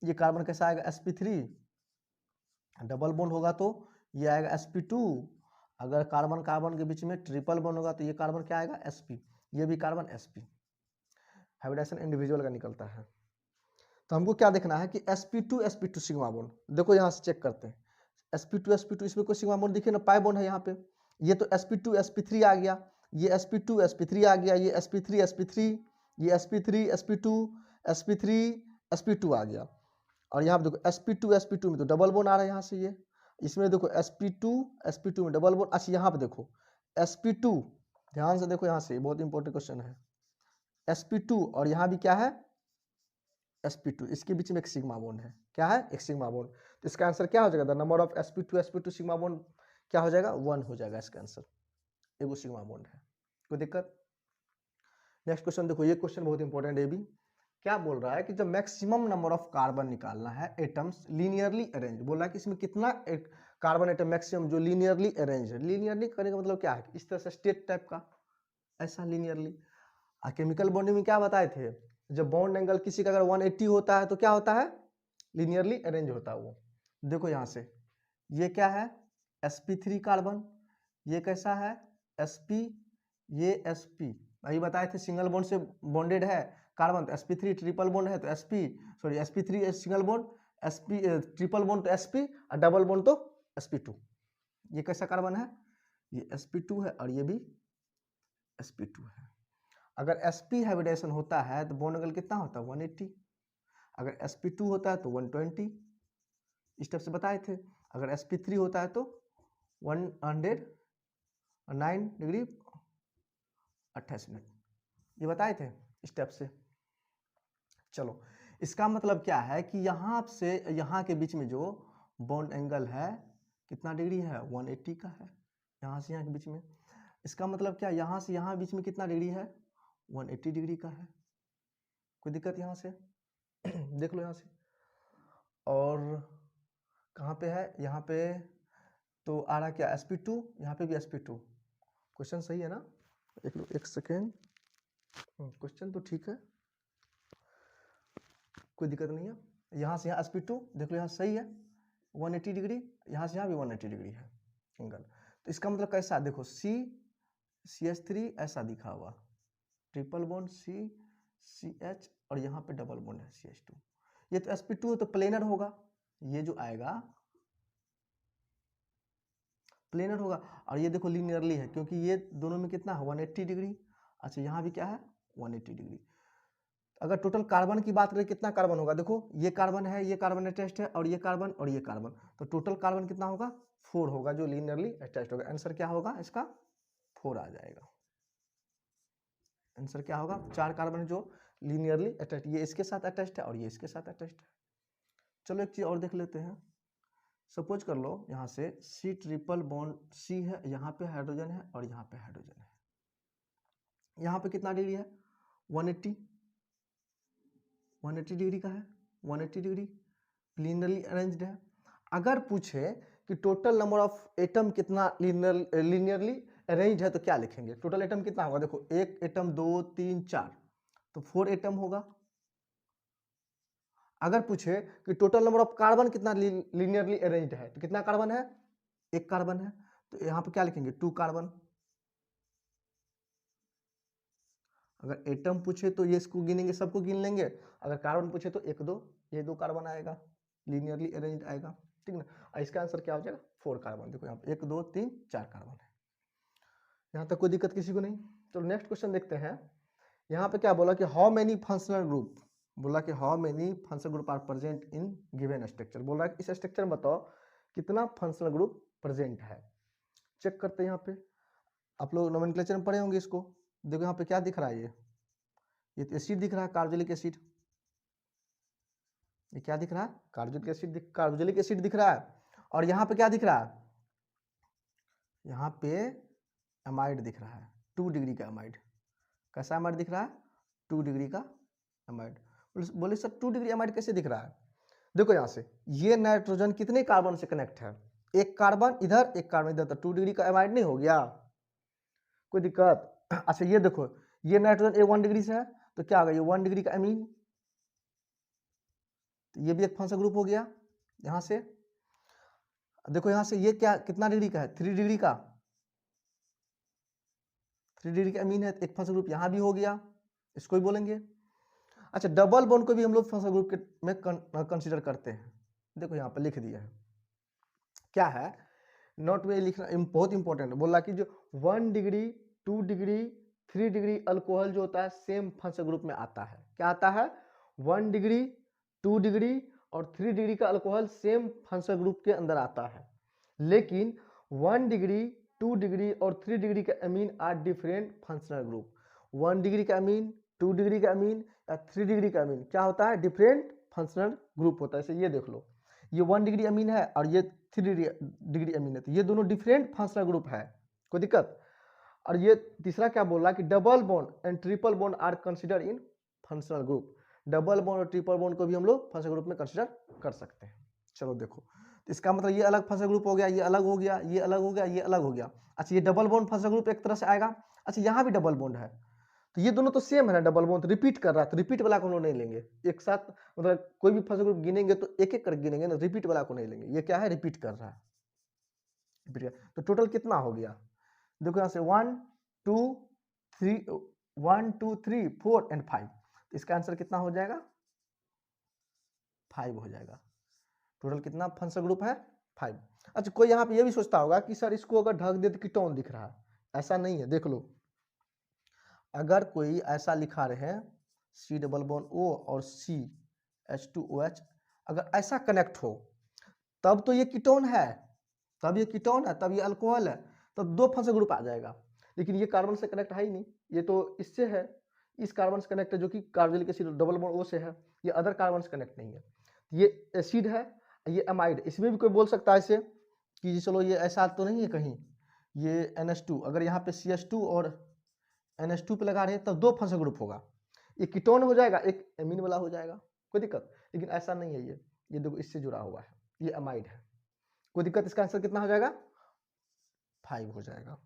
ये कार्बन कैसा आएगा sp3, डबल बॉन्ड होगा तो ये आएगा sp2, अगर कार्बन कार्बन के बीच में ट्रिपल बॉन्ड होगा तो ये कार्बन क्या आएगा sp, ये भी कार्बन sp। हाइब्रिडाइजेशन इंडिविजुअल का निकलता है। तो हमको क्या देखना है कि sp2 सिग्मा बॉन्ड, देखो यहाँ से चेक करते हैं sp2 इसमें कोई सिग्मा बॉन्ड दिखे ना, पाई बॉन्ड है यहाँ पे, ये तो sp2 sp3 आ गया, ये sp2 sp3 आ गया, ये sp3 sp3, ये sp3 sp2 sp3 sp2 आ गया। और यहाँ पे देखो sp2 में तो डबल बॉन्ड आ रहा है यहाँ से, ये इसमें देखो sp2 में डबल बॉन्ड। अच्छा यहाँ पे देखो sp2, ध्यान से देखो यहाँ से, बहुत इंपॉर्टेंट क्वेश्चन है, sp2 और यहाँ भी क्या है sp2, इसके बीच में एक सिग्मा बॉन्ड है, क्या है, एक सिग्मा बॉन्ड। तो इसका आंसर क्या हो जाएगा, the number of sp2 sigma bond क्या हो जाएगा, 1 हो जाएगा इसका आंसर, एगो सिग्मा बॉन्ड है। कोई दिक्कत? नेक्स्ट क्वेश्चन देखो, ये क्वेश्चन बहुत इंपॉर्टेंट है भी। क्या बोल रहा है कि जब मैक्सिमम नंबर ऑफ कार्बन निकालना है एटम्स लीनियरली अरेंज, बोल रहा है कि इसमें कितना कार्बन एटम मैक्सिमम जो लीनियरली अरेंज है। लीनियरली करने का मतलब क्या है, इस तरह से स्टेट टाइप का, ऐसा लीनियरली। केमिकल बॉन्डिंग में क्या बताए थे, जब बॉन्ड एंगल किसी का अगर 180 होता है तो क्या होता है, लीनियरली अरेंज होता है वो। देखो यहाँ से ये क्या है sp3 कार्बन, ये कैसा है sp, ये sp, अभी बताए थे सिंगल बॉन्ड से बॉन्डेड है कार्बन, तो sp3 ट्रिपल बॉन्ड है तो sp3 single bond, sp triple bond तो sp और डबल बॉन्ड तो sp2। ये कैसा कार्बन है, ये sp2 है और ये भी sp2 है। अगर sp हाइब्रिडाइजेशन होता है तो बॉन्ड एंगल कितना होता है 180, अगर sp2 होता है तो 120, इस टाइप से बताए थे। अगर sp3 होता है तो 109 डिग्री 28 मिनट, ये बताए थे इस टाइप से। चलो इसका मतलब क्या है कि यहाँ से यहाँ के बीच में जो बॉन्ड एंगल है कितना डिग्री है 180 का है, यहाँ से यहाँ के बीच में। इसका मतलब क्या, यहाँ से यहाँ बीच में कितना डिग्री है 180 डिग्री का है। कोई दिक्कत यहाँ से देख लो यहाँ से। और कहाँ पे है, यहाँ पे तो आ रहा क्या sp2, यहाँ पे भी sp2। क्वेश्चन सही है ना, देख लो एक सेकेंड, क्वेश्चन तो ठीक है, कोई दिक्कत नहीं है। यहाँ से यहाँ sp2 देख लो, यहाँ सही है 180 डिग्री, यहाँ से यहाँ भी 180 डिग्री है एंगल। तो इसका मतलब कैसा, देखो CH3 ऐसा दिखा हुआ, ट्रिपल बॉन्ड CH और यहाँ पे डबल बॉन्ड है CH2। ये तो sp2 है तो प्लेनर होगा, ये जो आएगा प्लेनर होगा। और ये देखो लीनियरली है क्योंकि ये दोनों में कितना है 180 डिग्री। अच्छा यहाँ भी क्या है 180 डिग्री। अगर टोटल कार्बन की बात करें कितना कार्बन होगा, देखो ये कार्बन है, ये कार्बन अटैच्ड है और ये कार्बन और ये कार्बन, तो टोटल कार्बन कितना होगा 4 होगा जो लीनियरली अटैच्ड होगा। आंसर क्या होगा इसका 4 आ जाएगा। आंसर क्या होगा, 4 कार्बन जो लीनियरली अटैच्ड, ये इसके साथ अटैच्ड है और ये इसके साथ अटैच्ड है। चलो एक चीज और देख लेते हैं। सपोज कर लो यहाँ से C ट्रिपल बॉन्ड C है, यहाँ पे हाइड्रोजन है और यहाँ पे हाइड्रोजन है। यहाँ पे कितना डिग्री है 180 डिग्री का है, 180 डिग्री लीनियरली अरेंज्ड है। अगर पूछे कि टोटल नंबर ऑफ एटम कितना लीनियरली अरेंज्ड है तो क्या लिखेंगे, टोटल एटम कितना होगा, देखो एक एटम 2 3 4 तो 4 एटम होगा। अगर पूछे कि टोटल नंबर ऑफ कार्बन कितना लीनियरली अरेंज्ड है तो कितना कार्बन है, एक कार्बन है, तो यहाँ पे क्या लिखेंगे 2 कार्बन। अगर एटम पूछे तो ये इसको गिनेंगे, सबको गिन लेंगे। अगर कार्बन पूछे तो 1 2, ये 2 कार्बन आएगा, लीनियरली अरेंज्ड आएगा, ठीक ना। और इसका आंसर क्या हो जाएगा 4 कार्बन। देखो यहाँ पे 1 2 3 4 कार्बन है, यहाँ तक कोई दिक्कत किसी को नहीं। चलो नेक्स्ट क्वेश्चन देखते हैं। यहाँ पे क्या बोला कि हाउ मेनी फंक्शनल ग्रुप, बोला कि how many functional group are present in given structure. बोल रहा है इस स्ट्रक्चर में बताओ कितना फंक्शनल ग्रुप प्रेजेंट है। चेक करते हैं यहाँ पे, आप लोग नोमेनक्लेचर में पढ़े होंगे इसको। देखो यहाँ पे क्या दिख रहा है, ये तो एसिड दिख रहा है, कार्बोक्सिलिक एसिड। ये क्या दिख रहा है, कार्बोक्सिलिक एसिड दिख रहा है। और यहाँ पे क्या दिख रहा है, यहाँ पे एमाइड दिख रहा है, 2 डिग्री का एमाइड। कैसा एमाइड दिख रहा है 2 डिग्री का एमाइड। बोले सर 2 डिग्री एमाइड कैसे दिख रहा है, देखो यहाँ से ये नाइट्रोजन कितने कार्बन से कनेक्ट है, एक कार्बन इधर एक कार्बन इधर, तो 2 डिग्री का एमाइड नहीं हो गया, कोई दिक्कत। अच्छा ये देखो ये नाइट्रोजन 1 डिग्री से है तो क्या होगा, ये 1 डिग्री का एमीन, तो ये भी एक फंक्शनल ग्रुप हो गया। यहाँ से देखो यहाँ से ये क्या कितना डिग्री का है 3 डिग्री का, 3 डिग्री का एमीन है, एक फंक्शनल ग्रुप यहाँ भी हो गया, इसको ही बोलेंगे। अच्छा, डबल बॉन्ड को भी हम लोग फंक्शनल ग्रुप के में कंसीडर करते हैं। देखो यहाँ पर लिख दिया है, क्या है, नोट में लिखना बहुत इंपॉर्टेंट है। बोला कि जो 1 डिग्री 2 डिग्री 3 डिग्री अल्कोहल जो होता है सेम फंक्शनल ग्रुप में आता है। क्या आता है? 1 डिग्री 2 डिग्री और 3 डिग्री का अल्कोहल सेम फंक्शनल ग्रुप के अंदर आता है, लेकिन 1 डिग्री 2 डिग्री और 3 डिग्री का amine are different functional group. 1 degree का अमीन, 2 डिग्री का अमीन या 3 डिग्री का अमीन क्या होता है? डिफरेंट फंक्शनल ग्रुप होता है। जैसे ये देख लो, ये 1 डिग्री अमीन है और ये 3 डिग्री अमीन है, तो ये दोनों डिफरेंट फंक्शनल ग्रुप है, कोई दिक्कत? और ये तीसरा क्या बोल रहा है कि double bond and triple bond are consider in functional group. Double bond और ट्रिपल बॉन्ड को भी हम लोग फंक्शनल ग्रुप में कंसिडर कर सकते हैं। चलो देखो, तो इसका मतलब ये अलग फंक्शनल ग्रुप हो गया, ये अलग हो गया, ये अलग हो गया, ये अलग हो गया। अच्छा, ये डबल बॉन्ड फंक्शनल ग्रुप एक तरह से आएगा। अच्छा, यहाँ भी डबल बॉन्ड है, तो ये दोनों तो सेम है ना, डबल बॉन्ड रिपीट कर रहा है, तो रिपीट वाला को हम लोग नहीं लेंगे एक साथ। मतलब कोई भी फंक्शनल ग्रुप गिनेंगे तो एक एक करके गिनेंगे ना, रिपीट वाला को नहीं लेंगे। ये क्या है? रिपीट कर रहा है, रिपीट कर। तो टोटल कितना हो गया? देखो यहाँ से 1 2 3 1 2 3 4 एंड 5, तो इसका आंसर कितना हो जाएगा? 5 हो जाएगा। टोटल कितना फंक्शनल ग्रुप है? 5। अच्छा, कोई यहाँ पे ये भी सोचता होगा कि सर इसको अगर ढक दे तो कीटोन दिख रहा है। ऐसा नहीं है, देख लो, अगर कोई ऐसा लिखा रहे C डबल बॉन्ड O और CH2OH, अगर ऐसा कनेक्ट हो तब तो ये कीटोन है, तब ये कीटोन है, तब ये अल्कोहल है, तब 2 फंक्शनल ग्रुप आ जाएगा। लेकिन ये कार्बन से कनेक्ट है ही नहीं, ये तो इससे है, इस कार्बन से कनेक्ट है जो कि कार्बोनिलिक एसिड डबल बॉन्ड O से है, ये अदर कार्बन से कनेक्ट नहीं है। ये एसिड है, ये एमाइड। इसमें भी कोई बोल सकता है इसे कि चलो ये ऐसा तो नहीं है कहीं, ये NH2, अगर यहाँ पे CH2 और NH2 पे लगा रहे हैं तब 2 फंक्शनल ग्रुप होगा, एक कीटोन हो जाएगा, एक एमीन वाला हो जाएगा, कोई दिक्कत? लेकिन ऐसा नहीं है, ये देखो इससे जुड़ा हुआ है, ये अमाइड है, कोई दिक्कत? इसका आंसर कितना हो जाएगा? 5 हो जाएगा।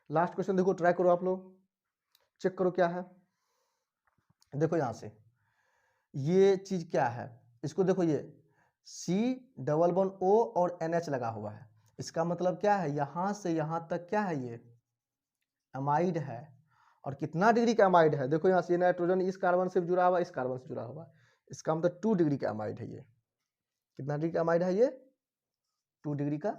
लास्ट क्वेश्चन देखो, ट्राई करो आप लोग, चेक करो क्या है। देखो यहाँ से ये चीज क्या है, इसको देखो, ये C डबल बॉन्ड O और NH लगा हुआ है, इसका मतलब क्या है? यहां से यहां तक क्या है? ये अमाइड है। और कितना डिग्री का अमाइड है? देखो यहाँ से नाइट्रोजन इस कार्बन से जुड़ा हुआ, इस कार्बन से जुड़ा हुआ, इसका मतलब 2 डिग्री का अमाइड है। ये कितना डिग्री का अमाइड है? ये 2 डिग्री का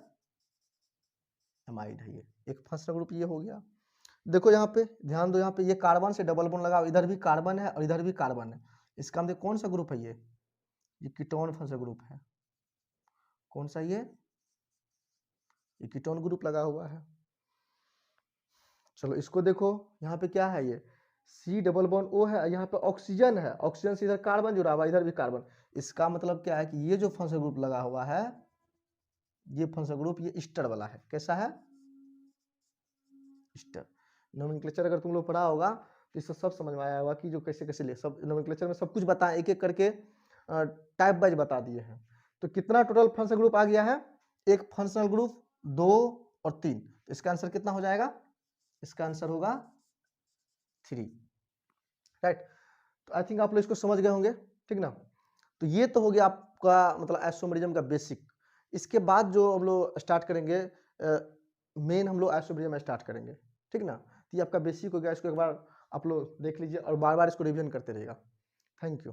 अमाइड है। ये एक फंक्शनल ग्रुप ये हो गया। देखो यहाँ पे ध्यान दो, यहाँ पे ये कार्बन से डबल बॉन्ड लगा, इधर भी कार्बन है और इधर भी कार्बन है, इसका मतलब कौन सा ग्रुप है? ये कीटोन फंक्शनल ग्रुप है। कौन सा? ये कीटोन ग्रुप लगा हुआ है। चलो इसको देखो, यहाँ पे क्या है? ये C डबल बॉन्ड O है, यहाँ पे ऑक्सीजन है, ऑक्सीजन से इधर कार्बन जुड़ा हुआ, इधर भी कार्बन। इसका मतलब क्या है कि ये जो फंक्शनल ग्रुप लगा हुआ है, ये फंक्शनल ग्रुप ये ईस्टर वाला है। कैसा है? ईस्टर। नोमेनक्लेचर अगर तुम लोग पढ़ा होगा तो इसको सब समझ में आया होगा कि जो कैसे कैसे ले, सब नोमेनक्लेचर में सब कुछ बताएं, एक एक करके टाइप वाइज बता दिए हैं। तो कितना टोटल फंक्शनल ग्रुप आ गया है? एक फंक्शनल ग्रुप, 2 और 3। तो इसका आंसर कितना हो जाएगा? इसका आंसर होगा 3, राइट। तो आई थिंक आप लोग इसको समझ गए होंगे, ठीक ना? तो ये तो हो गया आपका मतलब आइसोमेरिज्म का बेसिक। इसके बाद जो हम लोग स्टार्ट करेंगे, मेन हम लोग आइसोमेरिज्म स्टार्ट करेंगे, ठीक ना? तो ये आपका बेसिक हो गया, इसको एक बार आप लोग देख लीजिए और बार बार इसको रिवीजन करते रहिएगा। Thank you.